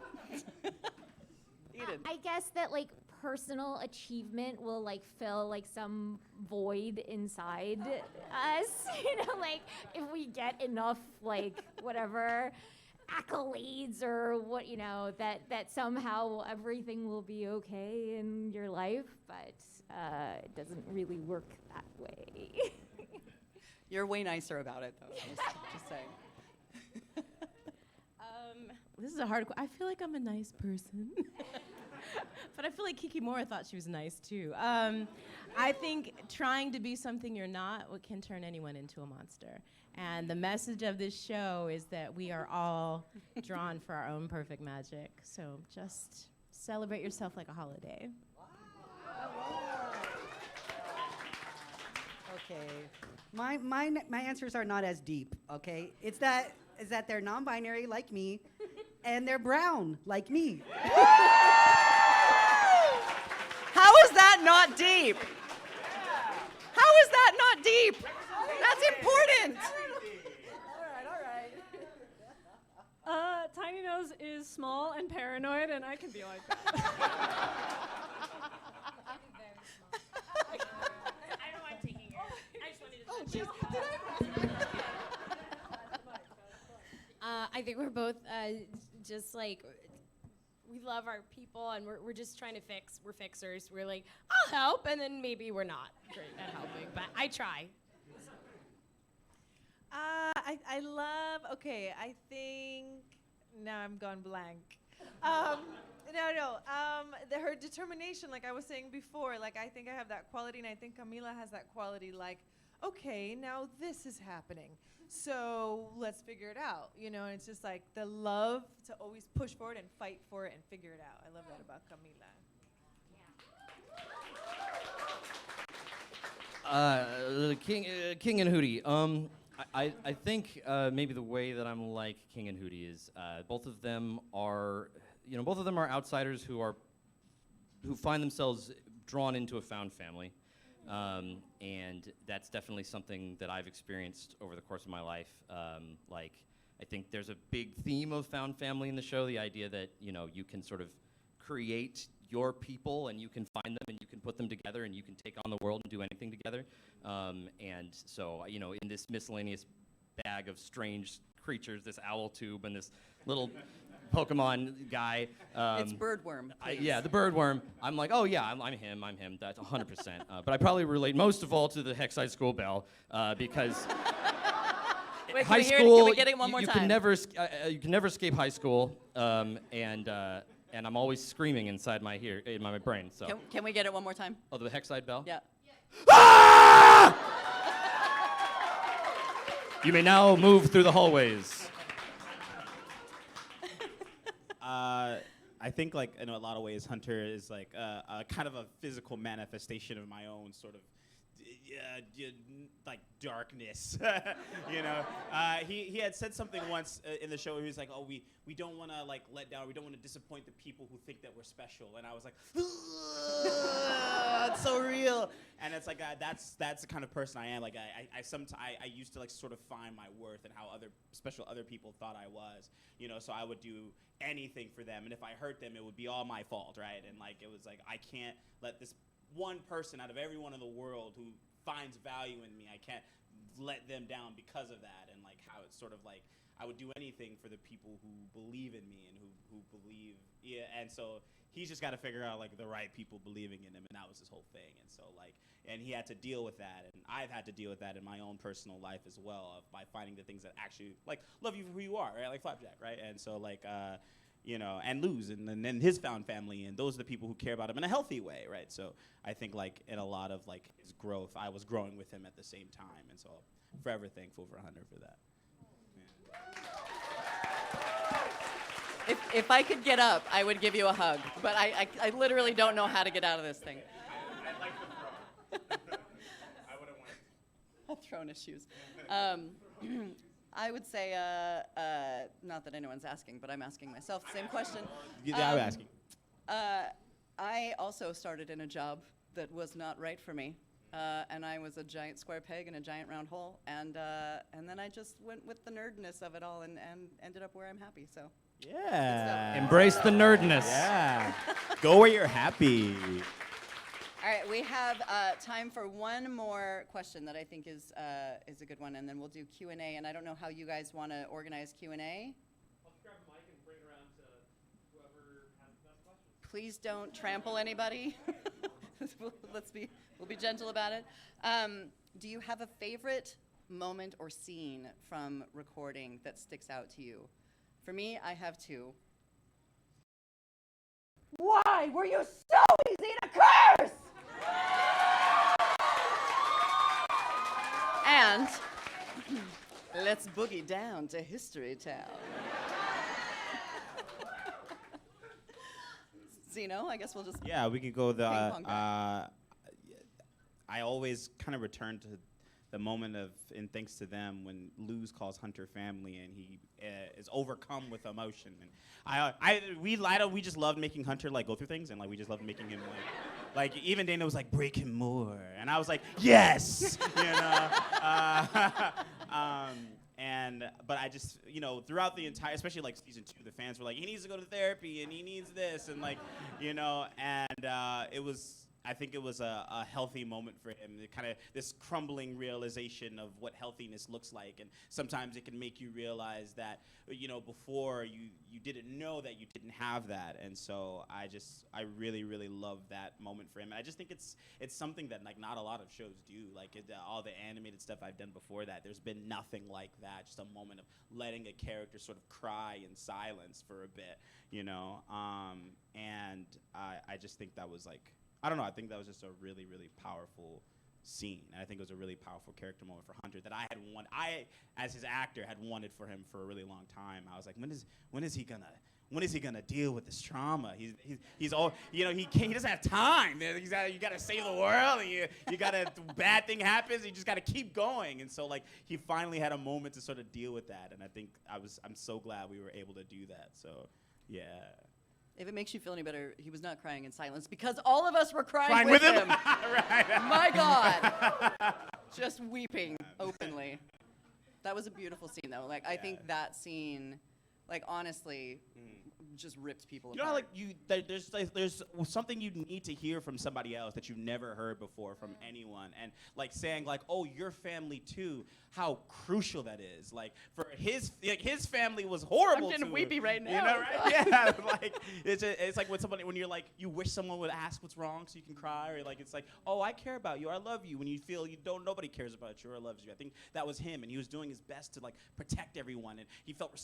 Eden. I guess that like personal achievement will like fill like some void inside us. You know, like if we get enough like whatever accolades or what, you know, that somehow everything will be okay in your life, but it doesn't really work that way. You're way nicer about it, though. Just saying. This is a hard question. I feel like I'm a nice person. But I feel like Kikimora thought she was nice, too. I think trying to be something you're not can turn anyone into a monster. And the message of this show is that we are all drawn for our own perfect magic. So just celebrate yourself like a holiday. Okay. My answers are not as deep, okay? It's that they're non-binary like me, and they're brown like me. How is that not deep? How is that not deep? That's important. All right. Tiny Nose is small and paranoid, and I can be like that. I think we're both just like, we love our people and we're just trying to fix. We're fixers. We're like, I'll help, and then maybe we're not great at helping, but I try. I love, okay, I think, now I'm gone blank. Her determination, like I was saying before, like I think I have that quality, and I think Camila has that quality, like, okay, now this is happening. So let's figure it out, you know, and it's just like the love to always push forward and fight for it and figure it out. I love that about Camila. King and Hootie. I think maybe the way that I'm like King and Hootie is both of them are outsiders who find themselves drawn into a found family. And that's definitely something that I've experienced over the course of my life. I think there's a big theme of found family in the show, the idea that, you know, you can sort of create your people and you can find them and you can put them together and you can take on the world and do anything together. And so, you know, in this miscellaneous bag of strange creatures, this owl tube and this little Pokemon guy. It's Birdworm. Yeah, the birdworm. I'm like, oh yeah, I'm him. That's 100%. But I probably relate most of all to the Hexside School Bell because Wait, high can we hear it? school. Can we get it one more you time? you can never escape high school, and I'm always screaming inside my brain. So. Can we get it one more time? Oh, the Hexside Bell. Yeah. Ah! You may now move through the hallways. I think, like, in a lot of ways, Hunter is like a kind of a physical manifestation of my own sort of like darkness. You know, he had said something once in the show where he was like, oh, we don't want to like let down, we don't want to disappoint the people who think that we're special. And I was like, it's so real. And it's like that's the kind of person I am. Like I used to like sort of find my worth and how special other people thought I was. You know, so I would do anything for them, and if I hurt them, it would be all my fault, right? And like it was like I can't let this one person out of everyone in the world who finds value in me, I can't let them down because of that. And like how it's sort of like I would do anything for the people who believe in me and who believe, yeah. And so he's just got to figure out like the right people believing in him, and that was his whole thing. And so like, and he had to deal with that, and I've had to deal with that in my own personal life as well, by finding the things that actually like love you for who you are, right? Like Flapjack, right? And so like you know, and Luz, and then his found family, and those are the people who care about him in a healthy way, right? So I think like in a lot of like his growth, I was growing with him at the same time, and so I'm forever thankful for Hunter for that. Yeah. If I could get up, I would give you a hug, but I literally don't know how to get out of this thing. I'd like to throw. I wouldn't want I've thrown issues. I would say, not that anyone's asking, but I'm asking myself the same question. Yeah, I'm asking. I also started in a job that was not right for me, and I was a giant square peg in a giant round hole, and then I just went with the nerdness of it all and ended up where I'm happy. So yeah, embrace the nerdness. Yeah, go where you're happy. All right, we have time for one more question that I think is a good one, and then we'll do Q&A. And I don't know how you guys want to organize Q&A. I'll just grab a mic and bring it around to whoever has the best questions. Please don't trample anybody. We'll be gentle about it. Do you have a favorite moment or scene from recording that sticks out to you? For me, I have two. Why were you so easy to curse? And let's boogie down to History Town. Zeno, I guess we'll just Yeah, we could go the. ping pong back. I always kind of return to the moment of, and thanks to them, when Luz calls Hunter family and he is overcome with emotion. And we just loved making Hunter like go through things, and like we just loved making him like even Dana was like break him more, and I was like yes, you know. But I just, you know, throughout the entire, especially like season 2, the fans were like, he needs to go to therapy and he needs this, and like, you know, and I think it was a healthy moment for him, kind of this crumbling realization of what healthiness looks like. And sometimes it can make you realize that, you know, before you didn't know that you didn't have that. And so I really, really love that moment for him. And I just think it's something that like not a lot of shows do. Like all the animated stuff I've done before that, there's been nothing like that. Just a moment of letting a character sort of cry in silence for a bit, you know. And I just think that was like, I don't know, I think that was just a really, really powerful scene. And I think it was a really powerful character moment for Hunter that I, as his actor, had wanted for him for a really long time. I was like, when is he gonna deal with this trauma? He's all, you know, he doesn't have time. You gotta save the world, and you gotta, bad thing happens, you just gotta keep going. And so like, he finally had a moment to sort of deal with that. And I think I'm so glad we were able to do that. So, yeah. If it makes you feel any better, he was not crying in silence because all of us were crying with him. Right. My God. Just weeping openly. That was a beautiful scene, though. Like, I think that scene like honestly, just ripped people You know, apart. how, there's something you need to hear from somebody else that you've never heard before from anyone, and like saying like, oh, your family too. How crucial that is. Like for his family was horrible. I'm getting to weepy him, right now. You know, right? Yeah. Like it's like when you're like you wish someone would ask what's wrong so you can cry, or like it's like, oh, I care about you, I love you. When you feel nobody cares about you or loves you. I think that was him, and he was doing his best to like protect everyone, and he felt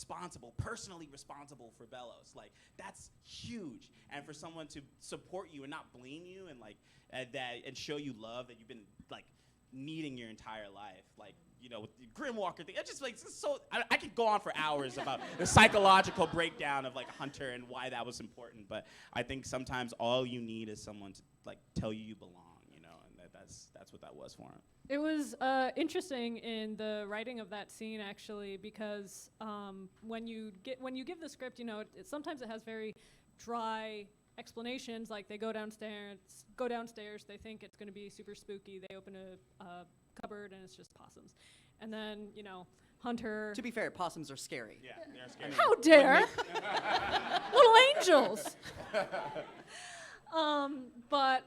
personally responsible for Bellows. Like that's huge, and for someone to support you and not blame you and like and show you love that you've been like needing your entire life, like with the Grimwalker thing. It's just like so. I could go on for hours about the psychological breakdown of like Hunter and why that was important, but I think sometimes all you need is someone to like tell you belong, and that's what that was for him. It was interesting in the writing of that scene, actually, because when you give the script, sometimes it has very dry explanations. Like they go downstairs, they think it's going to be super spooky. They open a cupboard and it's just possums, and then Hunter. To be fair, possums are scary. Yeah, they're scary. How dare! Little angels. But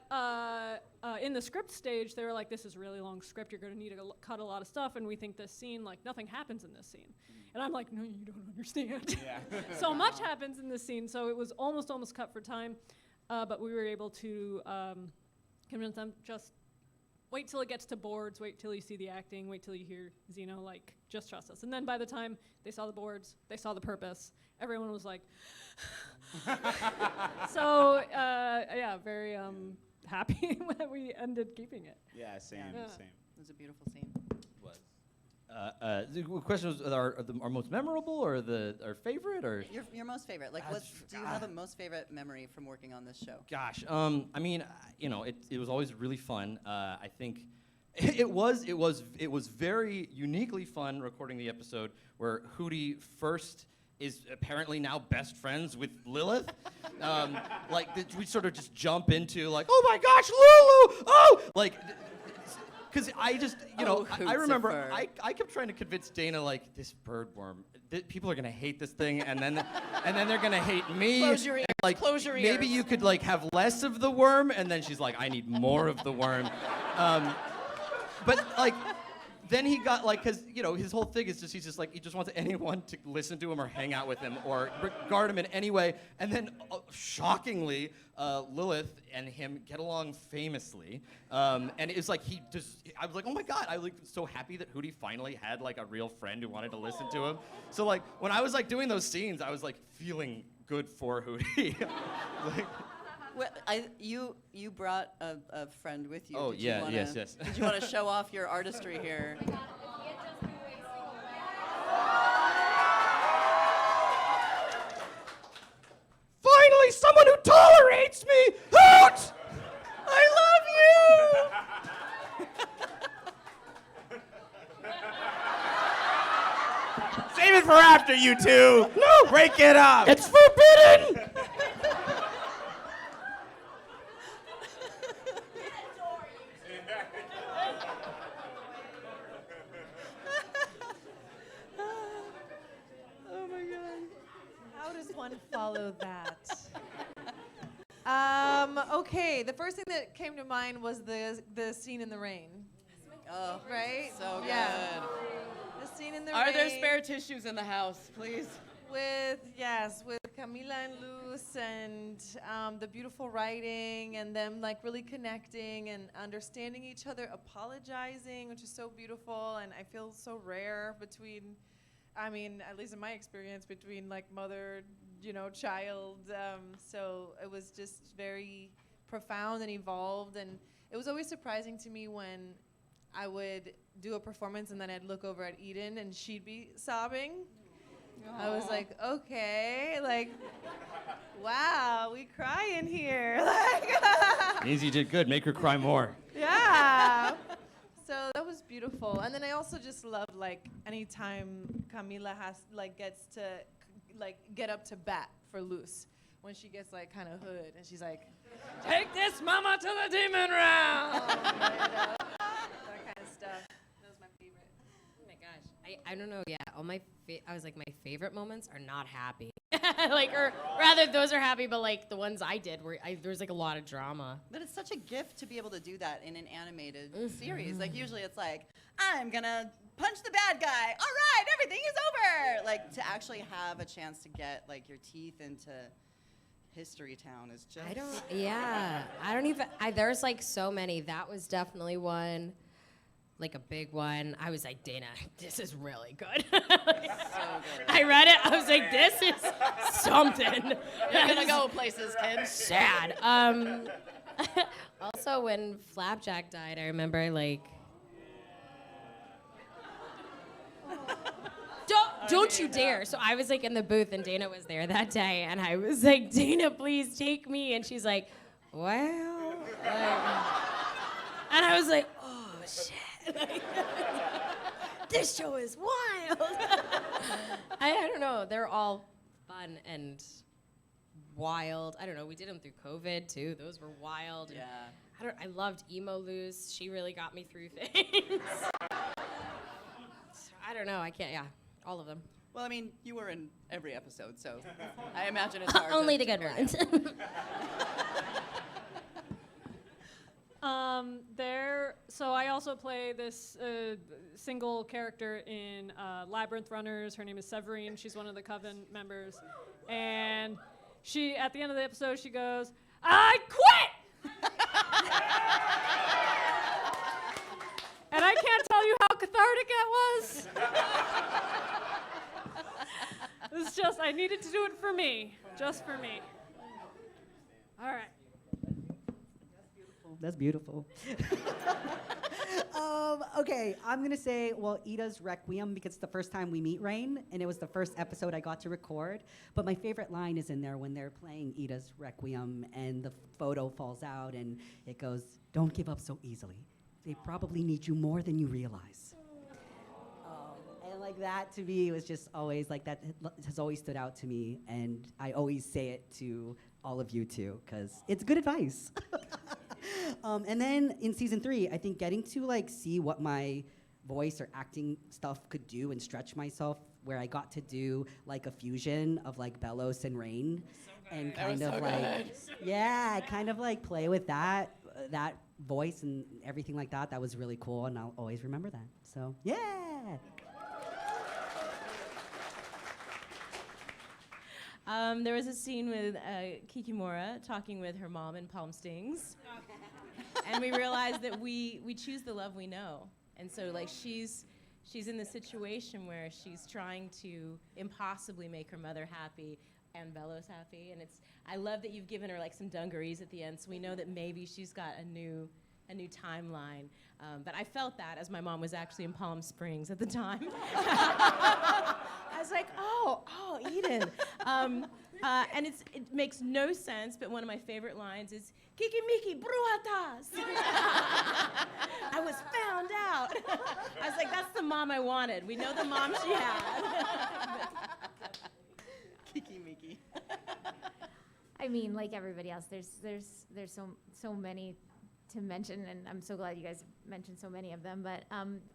in the script stage, they were like, this is a really long script. You're going to need to cut a lot of stuff. And we think this scene, like, nothing happens in this scene. And I'm like, no, you don't understand. Yeah. So much happens in this scene. So it was almost cut for time. But we were able to convince them, just wait till it gets to boards, wait till you see the acting, wait till you hear Zeno, like, just trust us. And then by the time they saw the boards, they saw the purpose, everyone was like, so, yeah, very happy that we ended keeping it. Yeah, same. It was a beautiful scene. The question was, are our most memorable or our favorite, or? Your most favorite. Like, do you have a most favorite memory from working on this show? Gosh, I mean, it was always really fun. I think it was very uniquely fun recording the episode where Hootie first is apparently now best friends with Lilith. We sort of just jump into like, oh my gosh, Lulu! Oh, like. Because I just, I remember I kept trying to convince Dana, like, this bird worm, people are gonna hate this thing, and then they're gonna hate me. Close your ears. Like, Close your maybe ears. you could like have less of the worm, and then she's like, I need more of the worm. But like, then he got like, because his whole thing is just he just wants anyone to listen to him or hang out with him or regard him in any way. And then shockingly, Lilith and him get along famously. And it's like I was like, oh my God, I was like so happy that Hootie finally had like a real friend who wanted to listen to him. So like when I was like doing those scenes, I was like feeling good for Hootie. Like, Well, you brought a friend with you. Oh, Did yeah, you yes. Did you want to show off your artistry here? Finally, someone who tolerates me! Hoot! I love you! Save it for after, you two. No, break it up. It's forbidden! Oh my God. How does one follow that? Okay, the first thing that came to mind was the scene in the rain. Oh, right? So good. Yeah. The scene in the rain. Are there spare tissues in the house, please? With Camila and Luz and the beautiful writing and them like really connecting and understanding each other, apologizing, which is so beautiful, and I feel so rare between, I mean, at least in my experience, between like mother, child. So it was just very profound and evolved, and it was always surprising to me when I would do a performance and then I'd look over at Eden and she'd be sobbing. I was like, okay, like, wow, we cry in here. Like, means you did good. Make her cry more. yeah. So that was beautiful. And then I also just love like anytime Camila gets to get up to bat for Luz when she gets like kind of hood and she's like, take this mama to the demon round. That kind of stuff. That was my favorite. Oh my gosh. I don't know. Yeah. I was like, my favorite moments are not happy. Like, or rather, those are happy, but like the ones I did where there's like a lot of drama. But it's such a gift to be able to do that in an animated series. Like usually it's like, I'm gonna punch the bad guy. All right, everything is over. Like to actually have a chance to get like your teeth into History Town is just. There's like so many. That was definitely one. Like a big one. I was like, Dana, this is really good. So good. I read it. I was like, this is something. You're gonna go places, kid. Sad. Also, when Flapjack died, I remember like, don't you dare. So I was like in the booth and Dana was there that day and I was like, Dana, please take me. And she's like, well. And I was like, oh shit. This show is wild. I don't know. They're all fun and wild. I don't know. We did them through COVID too. Those were wild. Yeah. I loved Emo Loose. She really got me through things. I don't know. I can't. Yeah, all of them. Well, I mean, you were in every episode, so I imagine it's hard. Only the good ones. So I also play this single character in Labyrinth Runners. Her name is Severine. She's one of the Coven members. And she, at the end of the episode, she goes, I quit! And I can't tell you how cathartic that was. It's just, I needed to do it for me. Just for me. All right. That's beautiful. Okay, I'm gonna say, well, Ida's Requiem because it's the first time we meet Rain, and it was the first episode I got to record. But my favorite line is in there when they're playing Ida's Requiem, and the photo falls out, and it goes, "Don't give up so easily. They probably need you more than you realize." And like that to me was just always like that has always stood out to me, and I always say it to all of you too, because it's good advice. And then in season 3, I think getting to like see what my voice or acting stuff could do and stretch myself, where I got to do like a fusion of like Bellows and Rain, and kind of kind of like play with that voice and everything like that. That was really cool, and I'll always remember that. So yeah. There was a scene with Kikimora talking with her mom in Palm Stings. And we realized that we choose the love we know. And so like she's in the situation where she's trying to impossibly make her mother happy and Bellows happy. And I love that you've given her like some dungarees at the end, so we know that maybe she's got a new timeline. But I felt that as my mom was actually in Palm Springs at the time. I was like, oh, Eden. And it makes no sense, but one of my favorite lines is, Kiki Miki Bruatas. I was found out. I was like, that's the mom I wanted. We know the mom she had. Kiki Miki. I mean, like everybody else, there's so many to mention, and I'm so glad you guys mentioned so many of them. But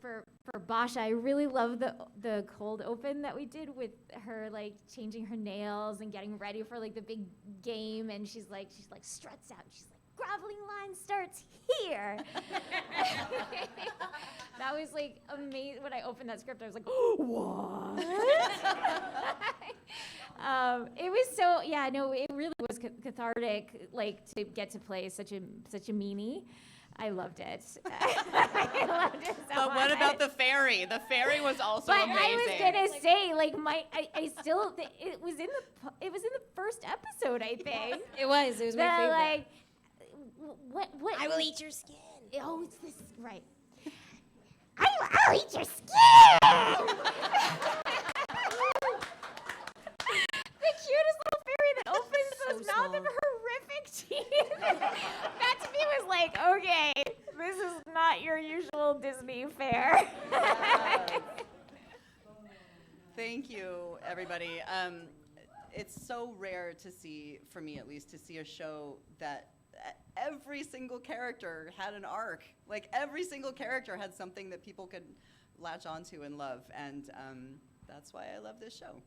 for Basha, I really love the cold open that we did with her, like changing her nails and getting ready for like the big game, and she's like struts out, and she's like, graveling line starts here. That was like amazing. When I opened that script, I was like, what? It was so, it really was cathartic, like to get to play such a meanie. I loved it. I loved it so But what about the fairy? The fairy was also amazing. I was gonna say, like I still, it was in the first episode, I think. It was my favorite. Like, what? I will eat your skin. Oh, it's this, right. I'll eat your skin! The cutest little fairy that opens those mouth of horrific teeth. That to me was like, okay, this is not your usual Disney fare. Thank you, everybody. It's so rare to see, for me at least, to see a show that every single character had an arc. Like every single character had something that people could latch onto and love. And That's why I love this show.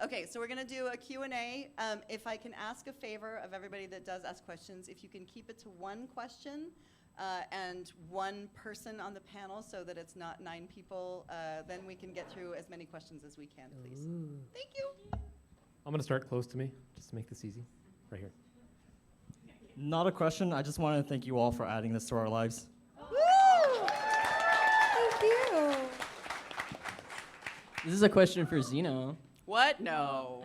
Okay, so we're going to do a Q&A. If I can ask a favor of everybody that does ask questions, if you can keep it to one question and one person on the panel so that it's not 9 people, then we can get through as many questions as we can, please. Thank you. I'm going to start close to me, just to make this easy. Right here. Not a question. I just want to thank you all for adding this to our lives. Thank you. This is a question for Zeno. What? No.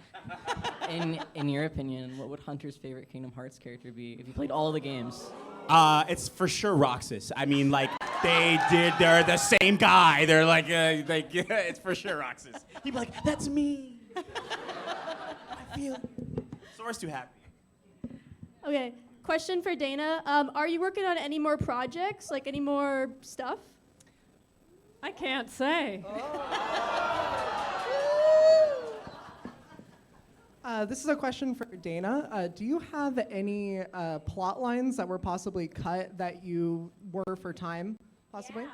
In your opinion, what would Hunter's favorite Kingdom Hearts character be if he played all the games? It's for sure Roxas. I mean, like, they're the same guy. They're like, it's for sure Roxas. He'd be like, that's me. I feel Sora's too happy. Okay, question for Dana. Are you working on any more projects, like any more stuff? I can't say. This is a question for Dana. Do you have any plot lines that were possibly cut that you were for time, possibly?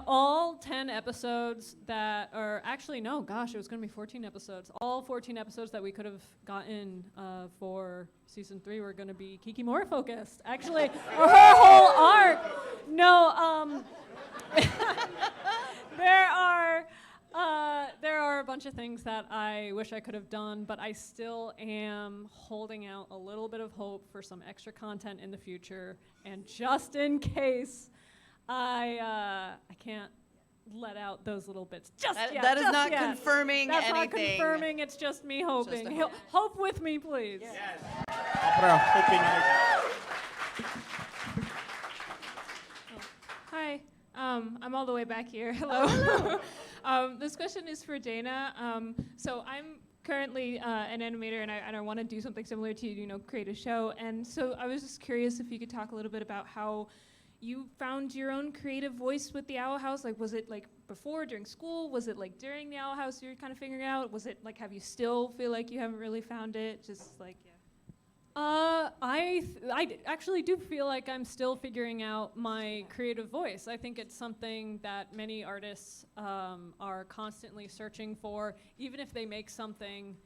All 10 episodes that are actually, no, gosh, it was going to be 14 episodes. All 14 episodes that we could have gotten for season 3 were going to be Kikimora focused, actually, or her whole arc. No, there are a bunch of things that I wish I could have done, but I still am holding out a little bit of hope for some extra content in the future. And just in case, I can't let out those little bits just yet. That is just not yet. confirming That's anything. That's not confirming. It's just me hoping. Just a hope. Hope with me, please. Yes. I'll put our hoping energy. Hi, I'm all the way back here. Hello. This question is for Dana. So I'm currently an animator, and I want to do something similar to create a show. And so I was just curious if you could talk a little bit about how you found your own creative voice with the Owl House. Like, was it like before, during school? Was it like during the Owl House you were kind of figuring out? Was it like, have you still feel like you haven't really found it? Just like, yeah. I actually do feel like I'm still figuring out my creative voice. I think it's something that many artists are constantly searching for, even if they make something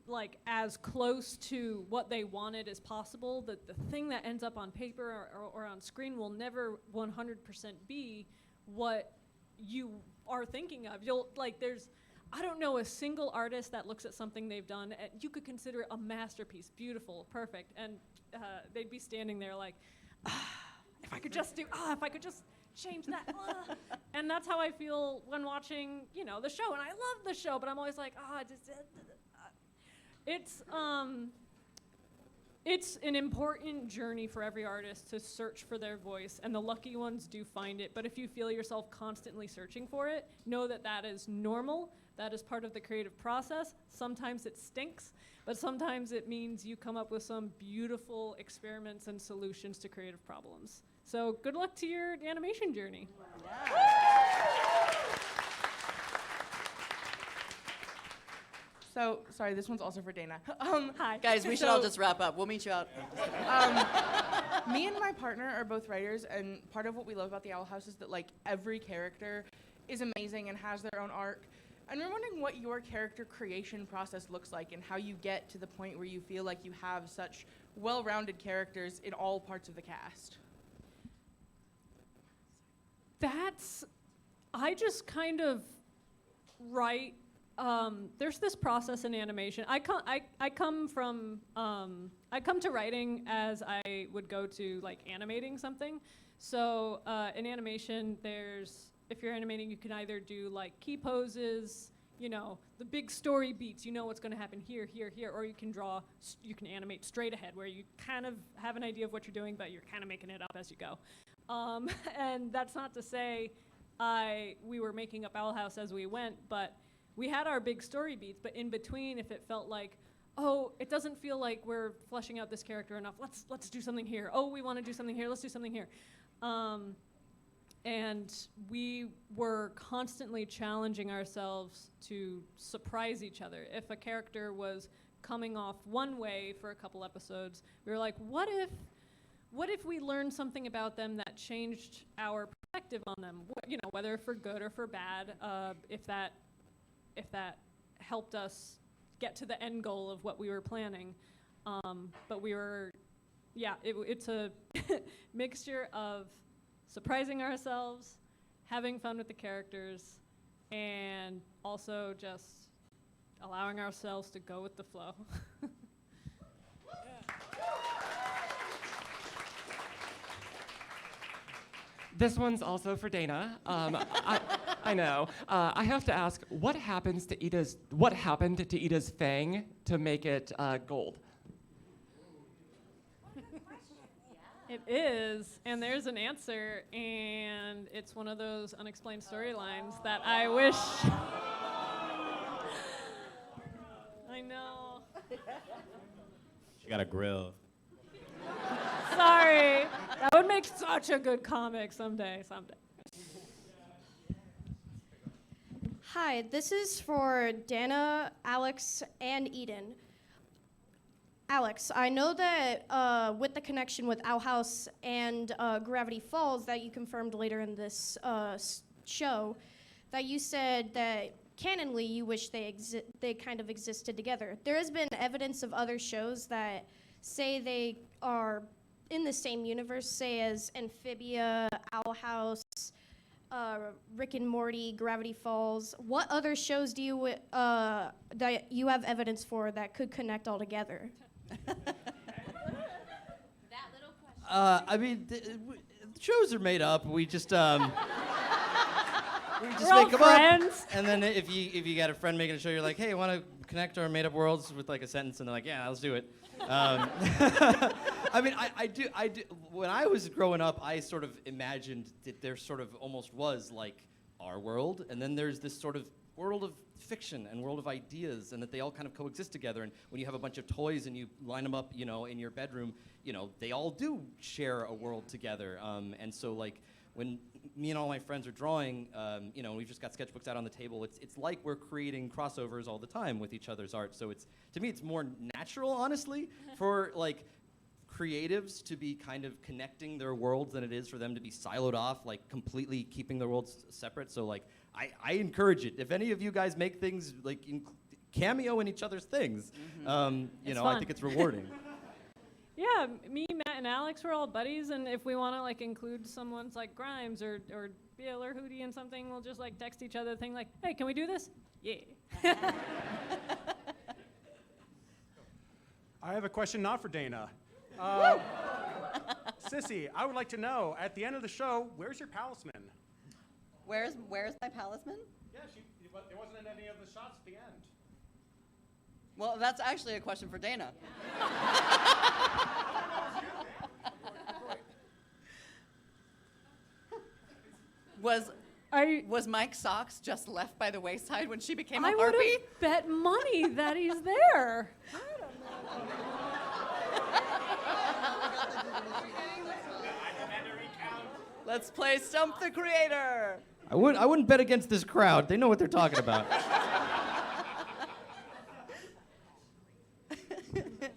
like as close to what they wanted as possible. The thing that ends up on paper or on screen will never 100% be what you are thinking of. I don't know a single artist that looks at something they've done and you could consider it a masterpiece, beautiful, perfect, and they'd be standing there like, if I could just change that. And that's how I feel when watching, the show. And I love the show, but I'm always like, it's an important journey for every artist to search for their voice, and the lucky ones do find it. But if you feel yourself constantly searching for it, know that that is normal. That is part of the creative process. Sometimes it stinks, but sometimes it means you come up with some beautiful experiments and solutions to creative problems. So good luck to your animation journey. So, sorry, this one's also for Dana. Hi. Guys, we should all just wrap up. We'll meet you out. Me and my partner are both writers, and part of what we love about the Owl House is that every character is amazing and has their own arc. And we're wondering what your character creation process looks like and how you get to the point where you feel like you have such well-rounded characters in all parts of the cast. I just kind of write. There's this process in animation. I come to writing as I would go to animating something. So in animation, if you're animating, you can either do key poses, the big story beats, what's going to happen here, here, here, or you can animate straight ahead where you kind of have an idea of what you're doing, but you're kind of making it up as you go. And that's not to say we were making up Owl House as we went, but we had our big story beats, but in between, if it felt like, oh, it doesn't feel like we're fleshing out this character enough, let's do something here. Oh, we want to do something here, let's do something here. And we were constantly challenging ourselves to surprise each other. If a character was coming off one way for a couple episodes, we were like, what what if we learned something about them that changed our perspective on them? Whether for good or for bad, if that helped us get to the end goal of what we were planning. But it's a mixture of surprising ourselves, having fun with the characters, and also just allowing ourselves to go with the flow. This one's also for Dana. I know. I have to ask, what happened to Ida's fang to make it gold? It is, and there's an answer, and it's one of those unexplained storylines that I wish. I know. She got a grill. Sorry. That would make such a good comic someday. Hi, this is for Dana, Alex, and Eden. Alex, I know that with the connection with Owl House and Gravity Falls that you confirmed later in this show, that you said that canonly you wish they kind of existed together. There has been evidence of other shows that say they are in the same universe, say as Amphibia, Owl House, Rick and Morty, Gravity Falls. What other shows do you that you have evidence for that could connect all together? I mean, shows are made up. We just we just We're all make them friends. up. And then if you got a friend making a show, you're like, hey, want to connect our made up worlds with like a sentence, and they're like, yeah, let's do it. I mean, I do. When I was growing up, I sort of imagined that there sort of almost was like our world, and then there's this sort of world of fiction and world of ideas, and that they all kind of coexist together. And when you have a bunch of toys and you line them up, in your bedroom, they all do share a world together. And so like when me and all my friends are drawing, we've just got sketchbooks out on the table. It's like we're creating crossovers all the time with each other's art. So to me, it's more natural, honestly, for like creatives to be kind of connecting their worlds than it is for them to be siloed off, like completely keeping their worlds separate. So like I encourage it. If any of you guys make things like cameo in each other's things, I think it's rewarding. Yeah, me, Matt, and Alex, we're all buddies, and if we want to like include someone's like Grimes or Bill or Hootie in something, we'll just like text each other a thing like, hey, can we do this? Yeah. I have a question not for Dana. Sissy, I would like to know, at the end of the show, where's your palisman? Where's my palisman? Yeah, there wasn't in any of the shots at the end. Well, that's actually a question for Dana. Was Mike Socks just left by the wayside when she became a I harpy? would have bet money that he's there. Let's play Stump the Creator. I wouldn't bet against this crowd. They know what they're talking about.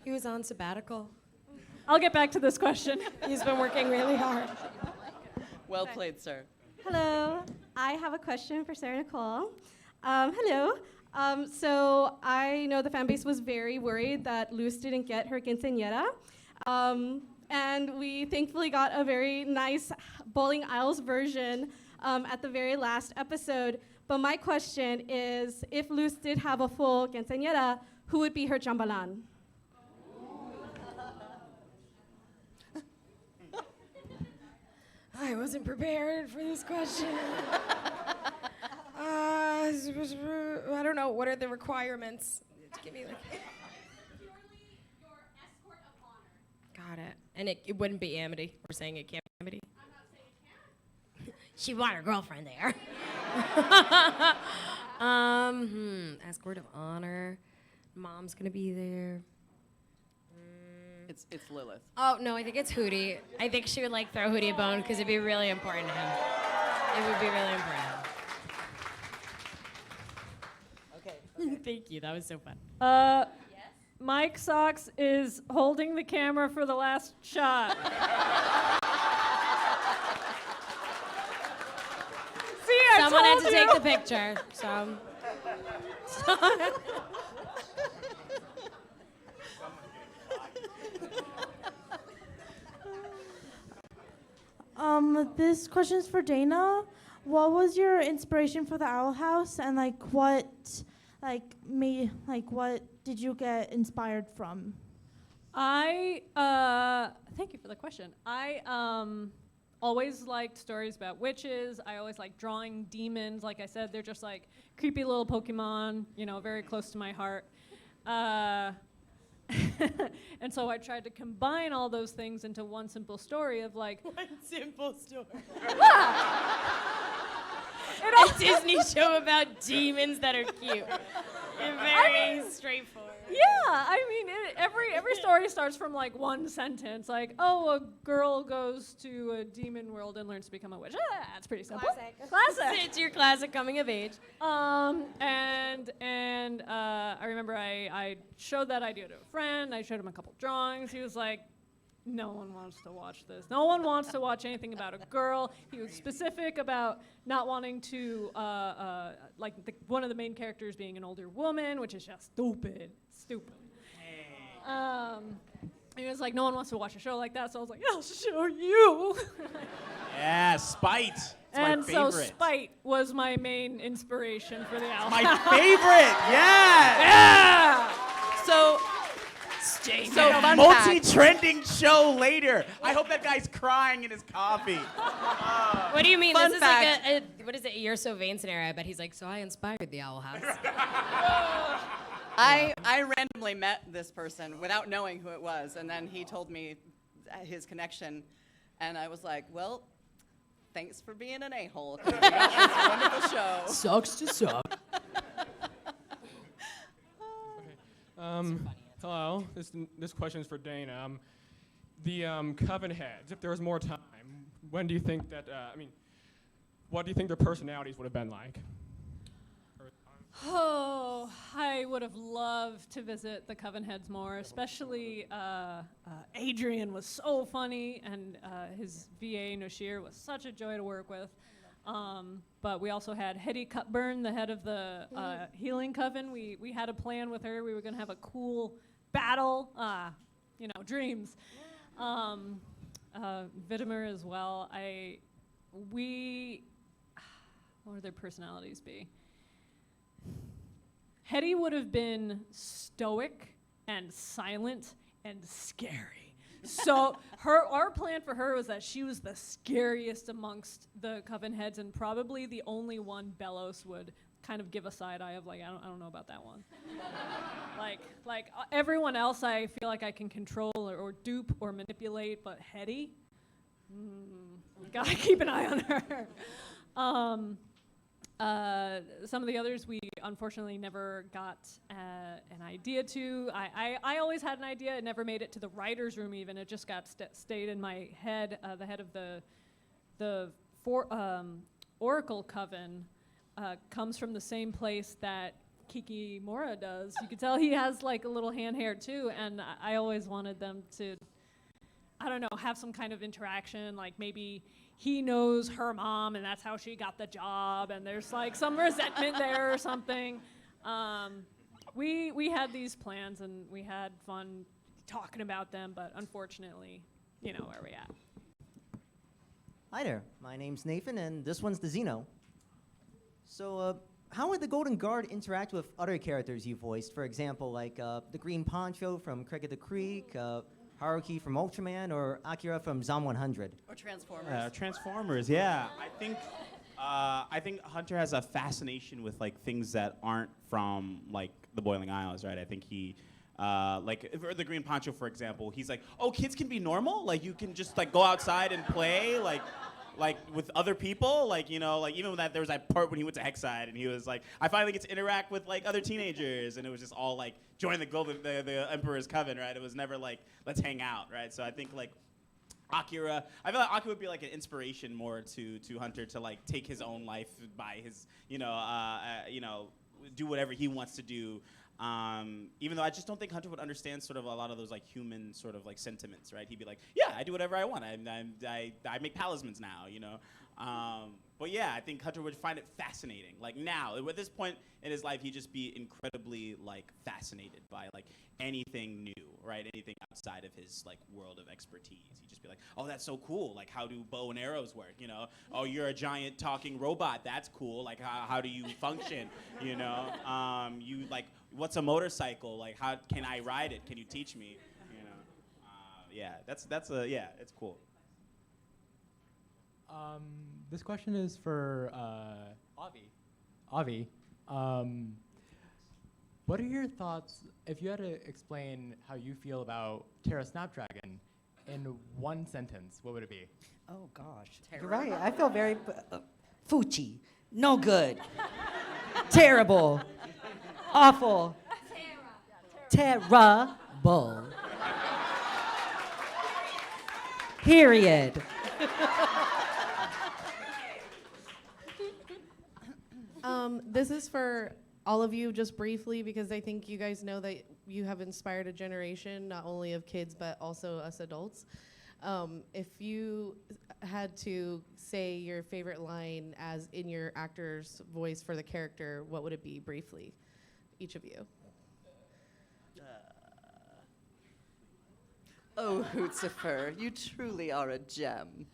He was on sabbatical. I'll get back to this question. He's been working really hard. Well played, sir. Hello, I have a question for Sarah Nicole. Hello. So I know the fan base was very worried that Luz didn't get her quinceañera. And we thankfully got a very nice Bowling Isles version at the very last episode. But my question is, if Luz did have a full quinceañera, who would be her chambalan? I wasn't prepared for this question. I don't know. What are the requirements? Give me like. Got it. And it wouldn't be Amity. We're saying it can't be Amity. I'm not saying it can't. She want her girlfriend there. Escort of honor. Mom's gonna be there. It's Lilith. Oh no, I think it's Hootie. I think she would like throw Hootie a bone because it'd be really important to him. It would be really important to him. Okay. Thank you. That was so fun. Mike Sox is holding the camera for the last shot. See, I Someone had told to you. take the picture. So. This question is for Dana. What was your inspiration for the Owl House, and what did you get inspired from? Thank you for the question. I always liked stories about witches. I always liked drawing demons. Like I said, they're just like creepy little Pokemon, very close to my heart. And so I tried to combine all those things into one simple story of one simple story. A Disney show about demons that are cute. And very straightforward. Yeah, every story starts from one sentence, a girl goes to a demon world and learns to become a witch. That's pretty simple. Classic. It's your classic coming of age. And I remember I showed that idea to a friend. I showed him a couple drawings. He was like, no one wants to watch this. No one wants to watch anything about a girl. He was specific about not wanting to, one of the main characters being an older woman, which is just stupid. He was like, no one wants to watch a show like that. So I was like, I'll show you. Yeah, Spite. It's and my favorite. so Spite was my main inspiration for the album. My favorite, yes! Yeah! So fun fact. Multi-trending show later. I hope that guy's crying in his coffee. What do you mean? Fun This fact. is what is it, a You're So Vain scenario? I bet he's like, so I inspired the Owl House. I randomly met this person without knowing who it was, and then he told me his connection, and I was like, well, thanks for being an a-hole. 'Cause we got this wonderful show. Sucks to suck. Hello. This question is for Dana. The Coven heads. If there was more time, when do you think that? What do you think their personalities would have been like? Oh, I would have loved to visit the Coven heads more, especially Adrian was so funny, and his VA, Noshir, was such a joy to work with. But we also had Hetty Cutburn, the head of the Healing Coven. We had a plan with her. We were going to have a cool battle, dreams. Vitimer as well. What would their personalities be? Hetty would have been stoic and silent and scary. So our plan for her was that she was the scariest amongst the Coven heads, and probably the only one Belos would kind of give a side eye of I don't know about that one. Everyone else I feel like I can control or dupe or manipulate, but Hetty, gotta keep an eye on her. Some of the others we unfortunately never got an idea to. I always had an idea. It never made it to the writer's room even. It just got stayed in my head. The head of the Oracle Coven comes from the same place that Kiki Mora does. You can tell he has a little hand hair too, and I always wanted them to, have some kind of interaction, maybe he knows her mom and that's how she got the job, and there's some resentment there or something. We had these plans and we had fun talking about them, but unfortunately, where we at. Hi there, my name's Nathan and this one's the Xeno. So how would the Golden Guard interact with other characters you voiced? For example, the Green Poncho from Craig of the Creek, Haruki from Ultraman, or Akira from Zom 100? Or Transformers. Transformers, yeah. I think Hunter has a fascination with things that aren't from the Boiling Isles, right? I think he, for the Green Poncho, for example, he's like, oh, kids can be normal? You can just go outside and play, with other people, even when there was that part when he went to Hexside and he was like, I finally get to interact with other teenagers, and it was just all join the Emperor's Coven, right? It was never let's hang out, right? So I think Akira, I feel like Akira would be an inspiration more to Hunter to take his own life by his, do whatever he wants to do. Even though I just don't think Hunter would understand sort of a lot of those like human sort of like sentiments, right? He'd be like, yeah, I do whatever I want. I make talismans now, you know. But yeah, I think Hunter would find it fascinating. Like now, at this point in his life, he'd just be incredibly like fascinated by like anything new, right? Anything outside of his like world of expertise. He'd just be like, oh, that's so cool. Like, how do bow and arrows work? You know? Oh, you're a giant talking robot. That's cool. Like, how do you function? You know? You like, what's a motorcycle? Like, how can I ride it? Can you teach me? You know? Yeah, yeah, it's cool. This question is for Avi. What are your thoughts, if you had to explain how you feel about Terra Snapdragon in one sentence, what would it be? Oh, gosh. You're right. I feel very Fuchi. No good. Terrible. Awful. Terrible. Period. This is for all of you just briefly because I think you guys know that you have inspired a generation, not only of kids, but also us adults. If you had to say your favorite line as in your actor's voice for the character, what would it be briefly, each of you? Oh, Hootsifer, you truly are a gem.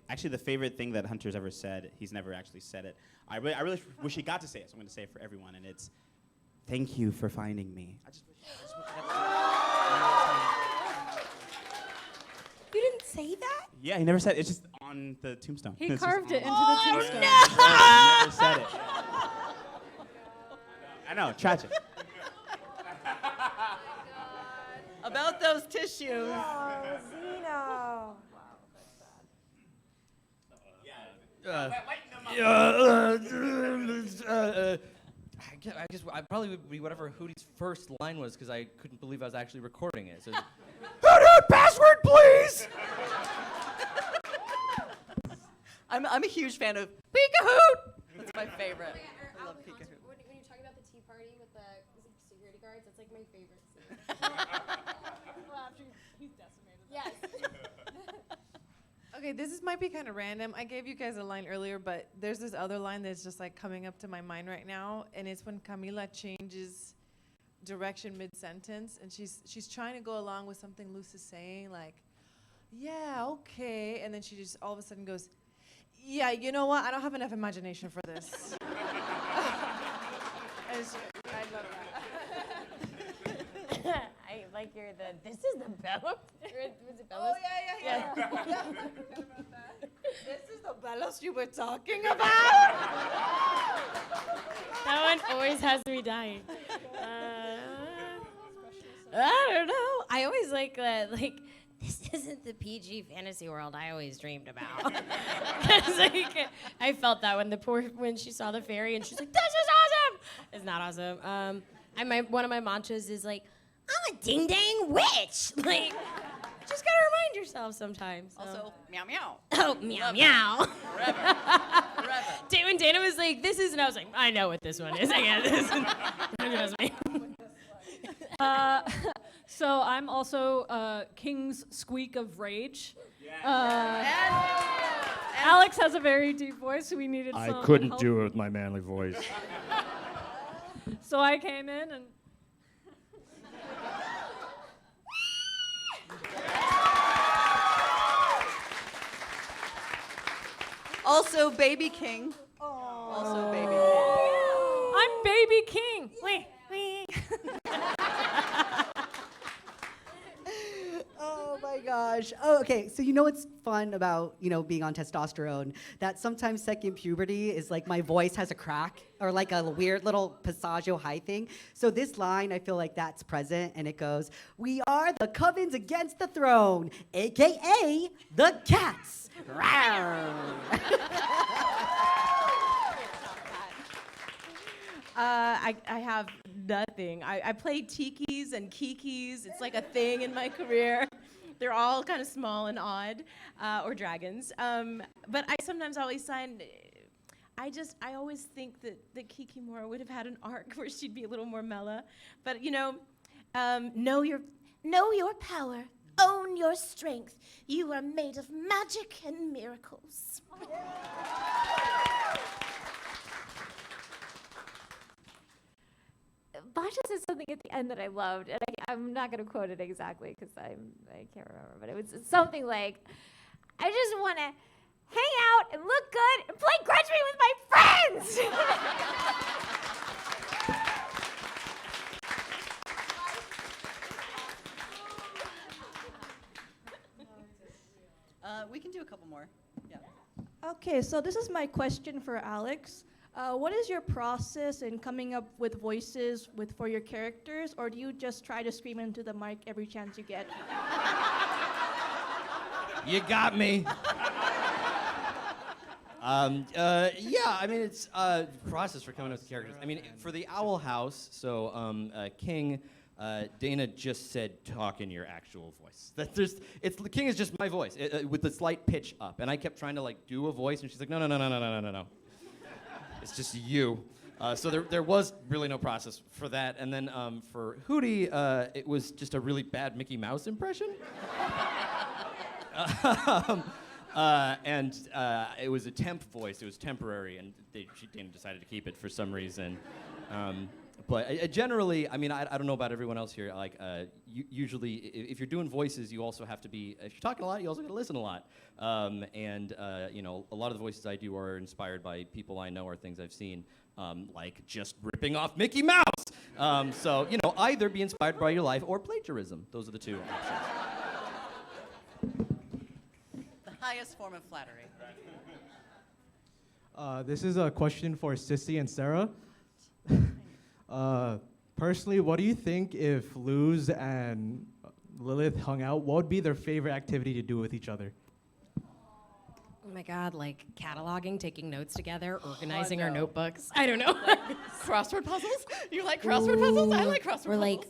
Actually, the favorite thing that Hunter's ever said, he's never actually said it. I really wish he got to say it, so I'm going to say it for everyone, and it's, thank you for finding me. I just wish he got to say it. You didn't say that? Yeah, he never said it. It's just on the tombstone. He It's carved just it on- into the tombstone. He never said it. I know, tragic. About those tissues. Oh, Zeno. I guess I probably would be whatever Hootie's first line was because I couldn't believe I was actually recording it. So, Hootie, password, please. I'm a huge fan of Peek-a-Hoot. That's my favorite. I love Peek-a-Hoot. When you talk about the tea party with the security guards, that's like my favorite scene. Well, after he's decimated. Yes. Okay, this might be kind of random. I gave you guys a line earlier, but there's this other line that's just like coming up to my mind right now, and it's when Camila changes direction mid-sentence, and she's trying to go along with something Luce is saying, like, yeah, okay, and then she just all of a sudden goes, yeah, you know what? I don't have enough imagination for this. I love that. I like this is the Bellows? Was it Bellows? Oh, yeah. This is the Bellows you were talking about? That one always has me dying. I don't know. I always like that, this isn't the PG fantasy world I always dreamed about. 'Cause I felt that when she saw the fairy and she's like, this is awesome! It's not awesome. One of my mantras is like, I'm a ding-dang witch! Like, just gotta remind yourself sometimes. So. Also, meow meow. Oh, meow meow. Forever. When Dana was like, this is, and I was like, I know what this one is. I get this. Trust me. So I'm also King's Squeak of Rage. Alex has a very deep voice, so we needed some I couldn't help. do it with my manly voice. So I came in and Also, Baby King. Also, Baby King. I'm Baby King. Wait. Oh my gosh. Oh, okay. So you know what's fun about, being on testosterone? That sometimes second puberty is like my voice has a crack or like a weird little passaggio high thing. So this line, I feel like that's present and it goes, we are the covens against the throne, AKA the cats. Rawr. I have nothing. I play tikis and kikis. It's like a thing in my career. They're all kind of small and odd, or dragons. But I sometimes always I always think that Kikimora would have had an arc where she'd be a little more mellow. But know your power, own your strength. You are made of magic and miracles. Basha said something at the end that I loved, and I'm not going to quote it exactly because I can't remember, but it was something like, I just want to hang out and look good and play Grudge Me with my friends! We can do a couple more. Yeah. Okay, so this is my question for Alex. What is your process in coming up with voices for your characters, or do you just try to scream into the mic every chance you get? You got me. Yeah, I mean, it's a process for coming up with characters. I mean, for the Owl House, so King, Dana just said, talk in your actual voice. King is just my voice with the slight pitch up, and I kept trying to like do a voice, and she's like, no. It's just you. So there was really no process for that. And then for Hootie, it was just a really bad Mickey Mouse impression. And it was a temp voice. It was temporary, and Dana decided to keep it for some reason. But generally, I mean, I don't know about everyone else here. Like, usually, if you're doing voices, you also have to be. If you're talking a lot, you also got to listen a lot. And you know, a lot of the voices I do are inspired by people I know or things I've seen, like just ripping off Mickey Mouse. So you know, either be inspired by your life or plagiarism. Those are the two options. The highest form of flattery. This is a question for Sissy and Sarah. Personally, what do you think if Luz and Lilith hung out? What would be their favorite activity to do with each other? Oh my God, like cataloging, taking notes together, organizing our no. notebooks. I don't know. Crossword puzzles? You like crossword puzzles? I like crossword puzzles. Or like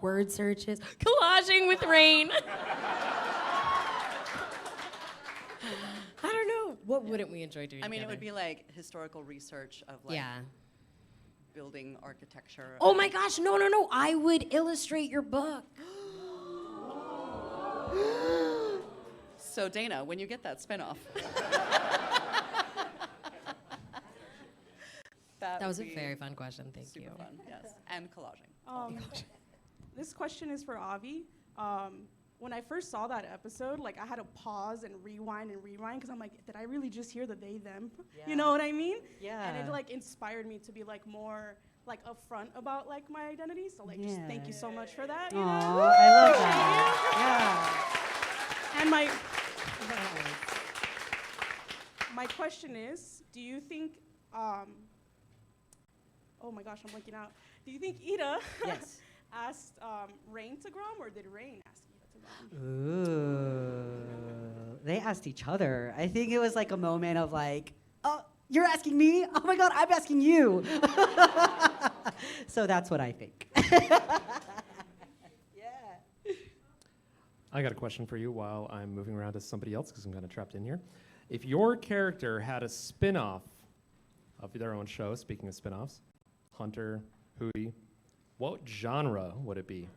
word searches, collaging with rain. I don't know. What wouldn't we enjoy doing I mean, together? it would be like historical research of like Yeah. building architecture. Oh my gosh, no. I would illustrate your book. So Dana, when you get that spinoff. That was a would be very fun question, thank you. super fun, yes. And collaging. This question is for Avi. When I first saw that episode, like I had to pause and rewind because I'm like, did I really just hear the they them? Yeah. You know what I mean? Yeah. And it like inspired me to be like more like upfront about like my identity. So like just thank you so much for that. You know? I love that. And my question is, do you think oh my gosh, I'm blanking out. Do you think Ida Yes. asked Rain to Grom, or did Rain ask Ida to Grom? Ooh. They asked each other. I think it was like a moment of like, oh, you're asking me? Oh my God, I'm asking you. So that's what I think. I got a question for you while I'm moving around to somebody else because I'm kind of trapped in here. If your character had a spin-off of their own show, speaking of spin-offs, Hunter, Hootie, what genre would it be?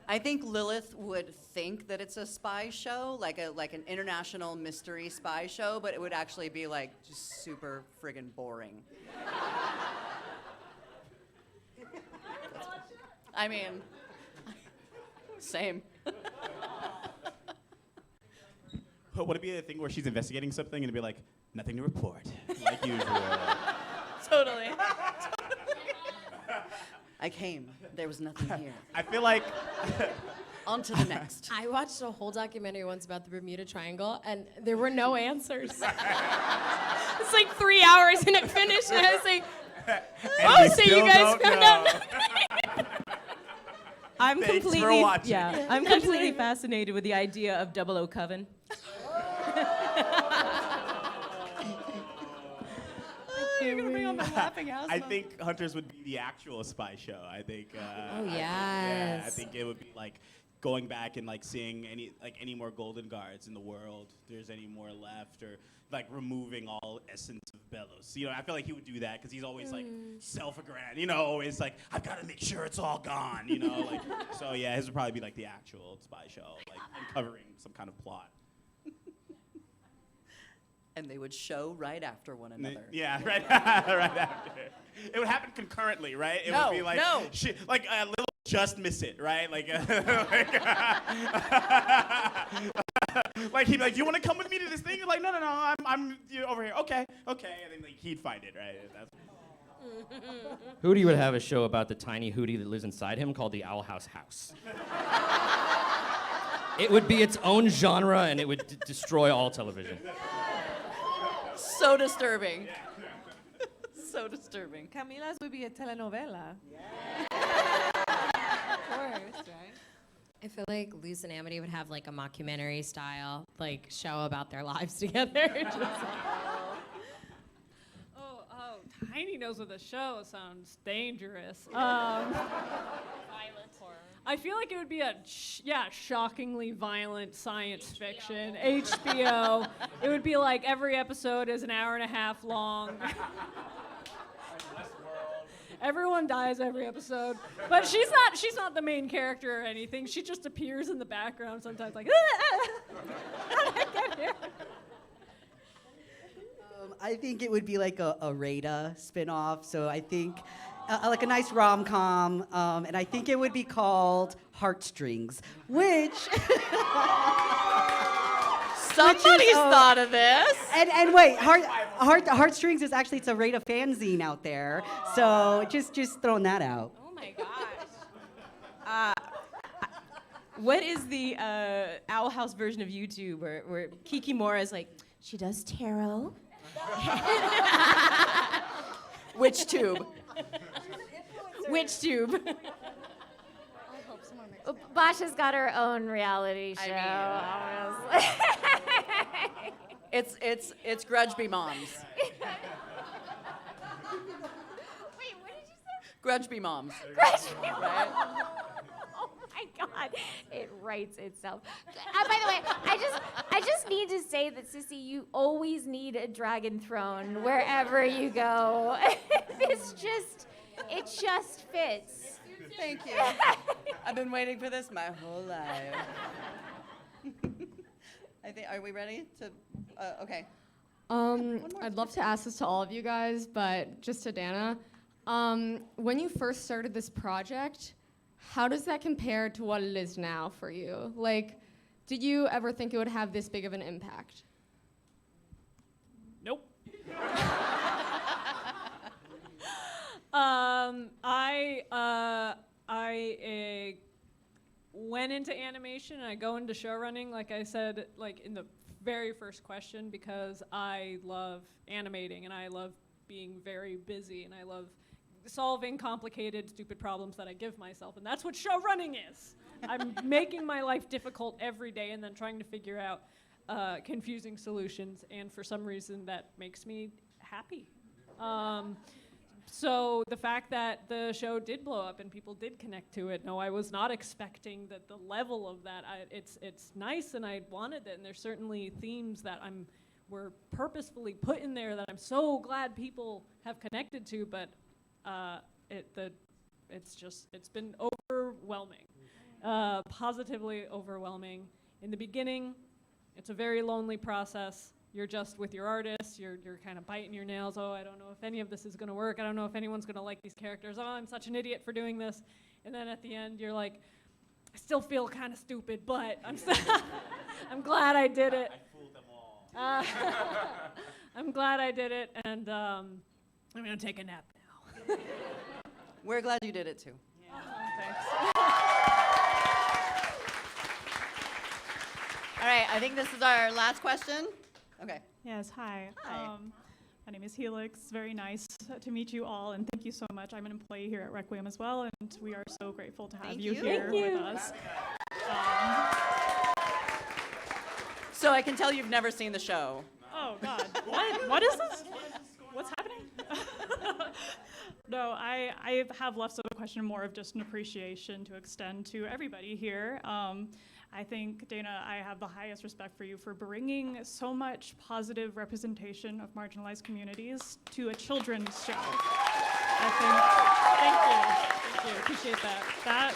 I think Lilith would think that it's a spy show, like an international mystery spy show, but it would actually be like just super friggin' boring. I mean, same. Would it be a thing where she's investigating something and it'd be like, nothing to report, like usual? Totally. I came. There was nothing here. I feel like... On to the next. I watched a whole documentary once about the Bermuda Triangle, and there were no answers. It's like 3 hours, and it finished, and I was like, oh, so you guys found out nothing. I'm Thanks for completely watching. I'm completely fascinated with the idea of 00 Coven. You're gonna bring on the laughing asthma. I think Hunters would be the actual spy show. I think. Oh, Yeah, I yes. think it would be like going back and like seeing any more Golden Guards in the world, if there's any more left, or like removing all essence of Belos. You know, I feel like he would do that because he's always like self-aggrandized. You know, always like, I've got to make sure it's all gone. You know, like so yeah, his would probably be like the actual spy show, like uncovering some kind of plot. And they would show right after one another. Yeah, right, right after. It would happen concurrently, right? It would be like, like Lil just miss it, right? Like, like he'd be like, "Do you want to come with me to this thing?" You're like, "No, I'm over here." Okay, and then like he'd find it, right? Hootie would have a show about the tiny Hootie that lives inside him called the Owl House House. It would be its own genre, and it would destroy all television. So disturbing. So disturbing. Camila's would be a telenovela. Of course, right? I feel like Luz and Amity would have like a mockumentary style like show about their lives together. Just like, Oh, Tiny knows what the show sounds dangerous. I feel like it would be a shockingly violent science fiction. HBO. It would be like every episode is an hour and a half long. Everyone dies every episode, but she's not the main character or anything. She just appears in the background sometimes, like. How did I get here? I think it would be like a Rada spinoff. So I think like a nice rom-com, and I think it would be called Heartstrings, which somebody's thought of this. And wait, Heartstrings is actually, it's a Rada fanzine out there. So just throwing that out. Oh my gosh. What is the Owl House version of YouTube where Kiki Mora is like, she does tarot? Which tube? Which tube? Basha's got her own reality show. It's Grudgeby Moms. Wait, what did you say? Grudgeby Moms. Grudgeby Right? Oh my God, it writes itself. By the way, I just need to say that, Sissy, you always need a dragon throne wherever you go. It just fits. Thank you. I've been waiting for this my whole life. Are we ready to? Okay. I'd love to ask this to all of you guys, but just to Dana. When you first started this project, how does that compare to what it is now for you? Like, did you ever think it would have this big of an impact? Nope. I went into animation and I go into show running, like I said, like in the very first question, because I love animating and I love being very busy and I love solving complicated, stupid problems that I give myself, and that's what show running is. I'm making my life difficult every day and then trying to figure out confusing solutions, and for some reason that makes me happy. So the fact that the show did blow up and people did connect to it, no, I was not expecting that the level of that. It's nice and I wanted it, and there's certainly themes that were purposefully put in there that I'm so glad people have connected to, but it's been overwhelming, positively overwhelming. In the beginning, it's a very lonely process. You're just with your artists, you're kind of biting your nails. Oh, I don't know if any of this is going to work. I don't know if anyone's going to like these characters. Oh, I'm such an idiot for doing this. And then at the end, you're like, I still feel kind of stupid, but I'm glad I did it. I fooled them all. I'm glad I did it, and I'm going to take a nap now. We're glad you did it too. Yeah. Thanks. All right, I think this is our last question. Okay. Yes, hi. Hi. My name is Helix. Very nice to meet you all, and thank you so much. I'm an employee here at Requiem as well, and we are so grateful to have you here with us. So I can tell you've never seen the show. Oh, God. What is this? What's happening? No, I have less of a question, more of just an appreciation to extend to everybody here. I think, Dana, I have the highest respect for you for bringing so much positive representation of marginalized communities to a children's show. Thank you, appreciate that.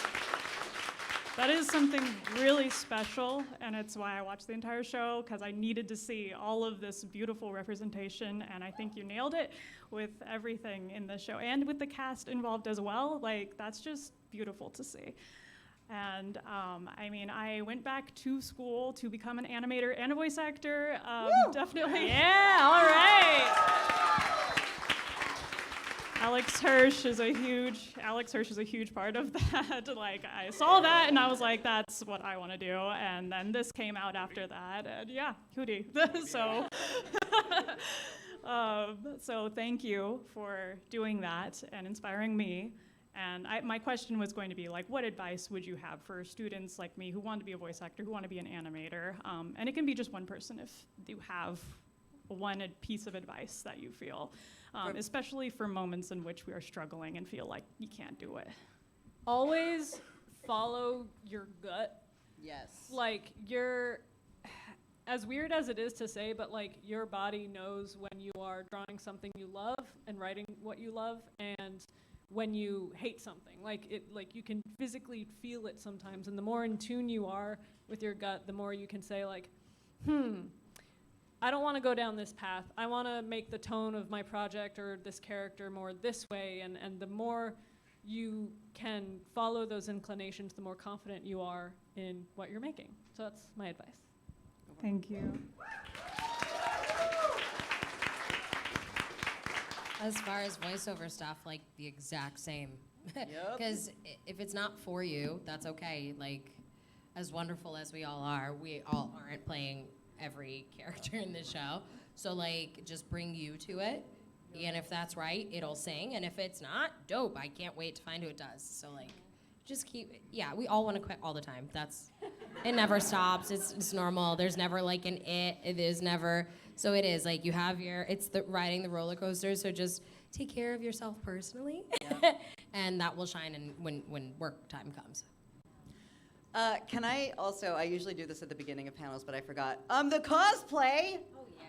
That is something really special, and it's why I watched the entire show, because I needed to see all of this beautiful representation, and I think you nailed it with everything in the show, and with the cast involved as well. Like, that's just beautiful to see. And I mean, I went back to school to become an animator and a voice actor. Definitely. Yeah, all right. Alex Hirsch is a huge part of that. Like, I saw that and I was like, that's what I want to do. And then this came out after that, and yeah, hootie. So, so thank you for doing that and inspiring me. And my question was going to be, like, what advice would you have for students like me who want to be a voice actor, who want to be an animator? And it can be just one person if you have one piece of advice that you feel, especially for moments in which we are struggling and feel like you can't do it. Always follow your gut. Yes. Like, as weird as it is to say, but like, your body knows when you are drawing something you love and writing what you love, and when you hate something. Like, you can physically feel it sometimes, and the more in tune you are with your gut, the more you can say, like, I don't want to go down this path. I want to make the tone of my project or this character more this way, and the more you can follow those inclinations, the more confident you are in what you're making. So that's my advice. Thank you. As far as voiceover stuff, like, the exact same. Because if it's not for you, that's okay. Like, as wonderful as we all are, we all aren't playing every character in the show. So, like, just bring you to it. And if that's right, it'll sing. And if it's not, dope. I can't wait to find who it does. So, like, just keep, we all want to quit all the time. It never stops. It's normal. There's never, like, an it is never. So it is, like, you have it's riding the roller coaster, so just take care of yourself personally, and that will shine when work time comes. Can I also, I usually do this at the beginning of panels, but I forgot. The cosplay.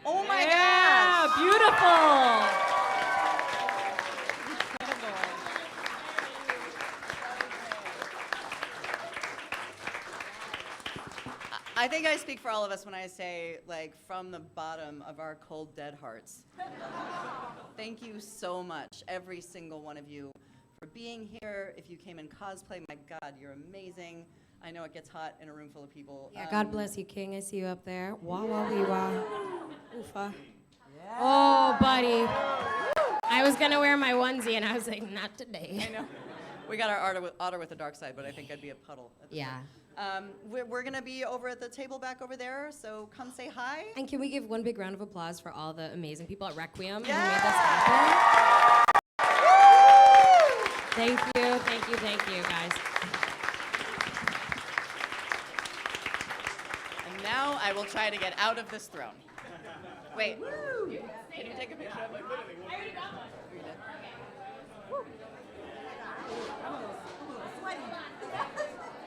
Oh my gosh. Beautiful. I think I speak for all of us when I say, like, from the bottom of our cold, dead hearts. Thank you so much, every single one of you, for being here. If you came in cosplay, my God, you're amazing. I know it gets hot in a room full of people. Yeah, God bless you, King. I see you up there. Wah, wah, wee, wah. Oofa. Yeah. Oh, buddy. I was going to wear my onesie, and I was like, not today. I know. We got our otter with the dark side, but I think I'd be a puddle. Yeah. We're going to be over at the table back over there, so come say hi. And can we give one big round of applause for all the amazing people at Requiem who Yeah. made this happen? Thank you, guys. And now I will try to get out of this throne. Wait. Can you take a picture of me? I already got one.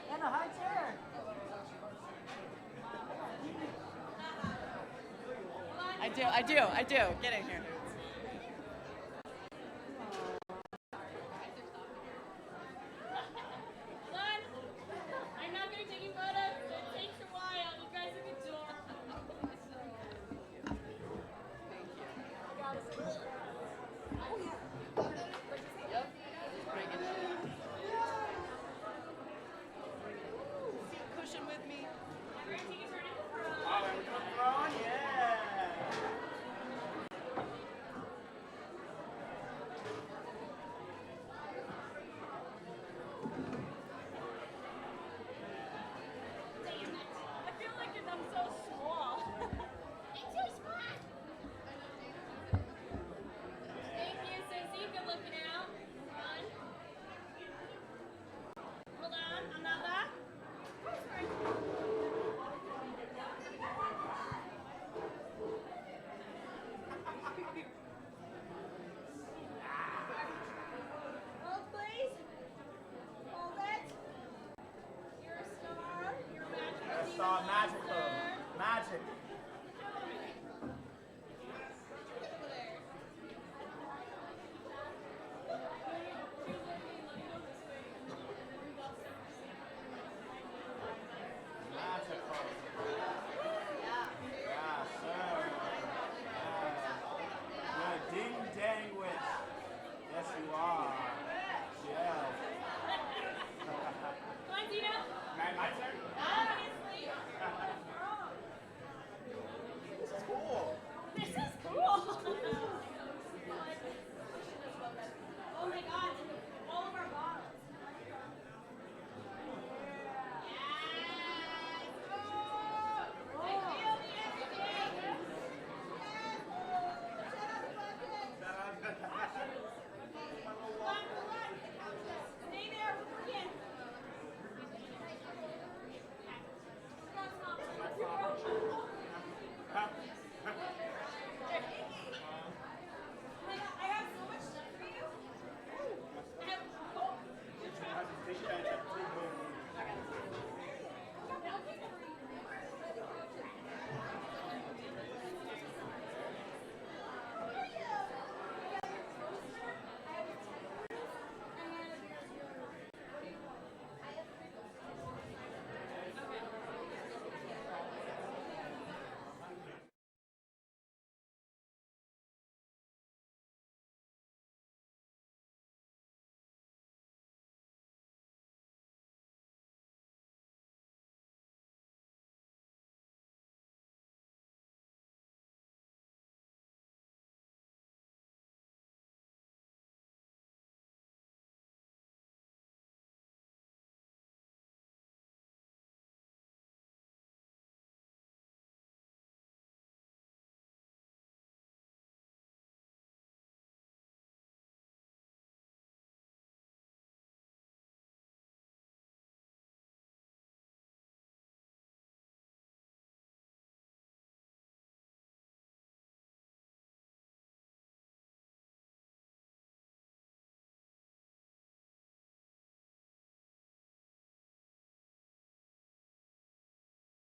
And a high chair. I do. Get in here.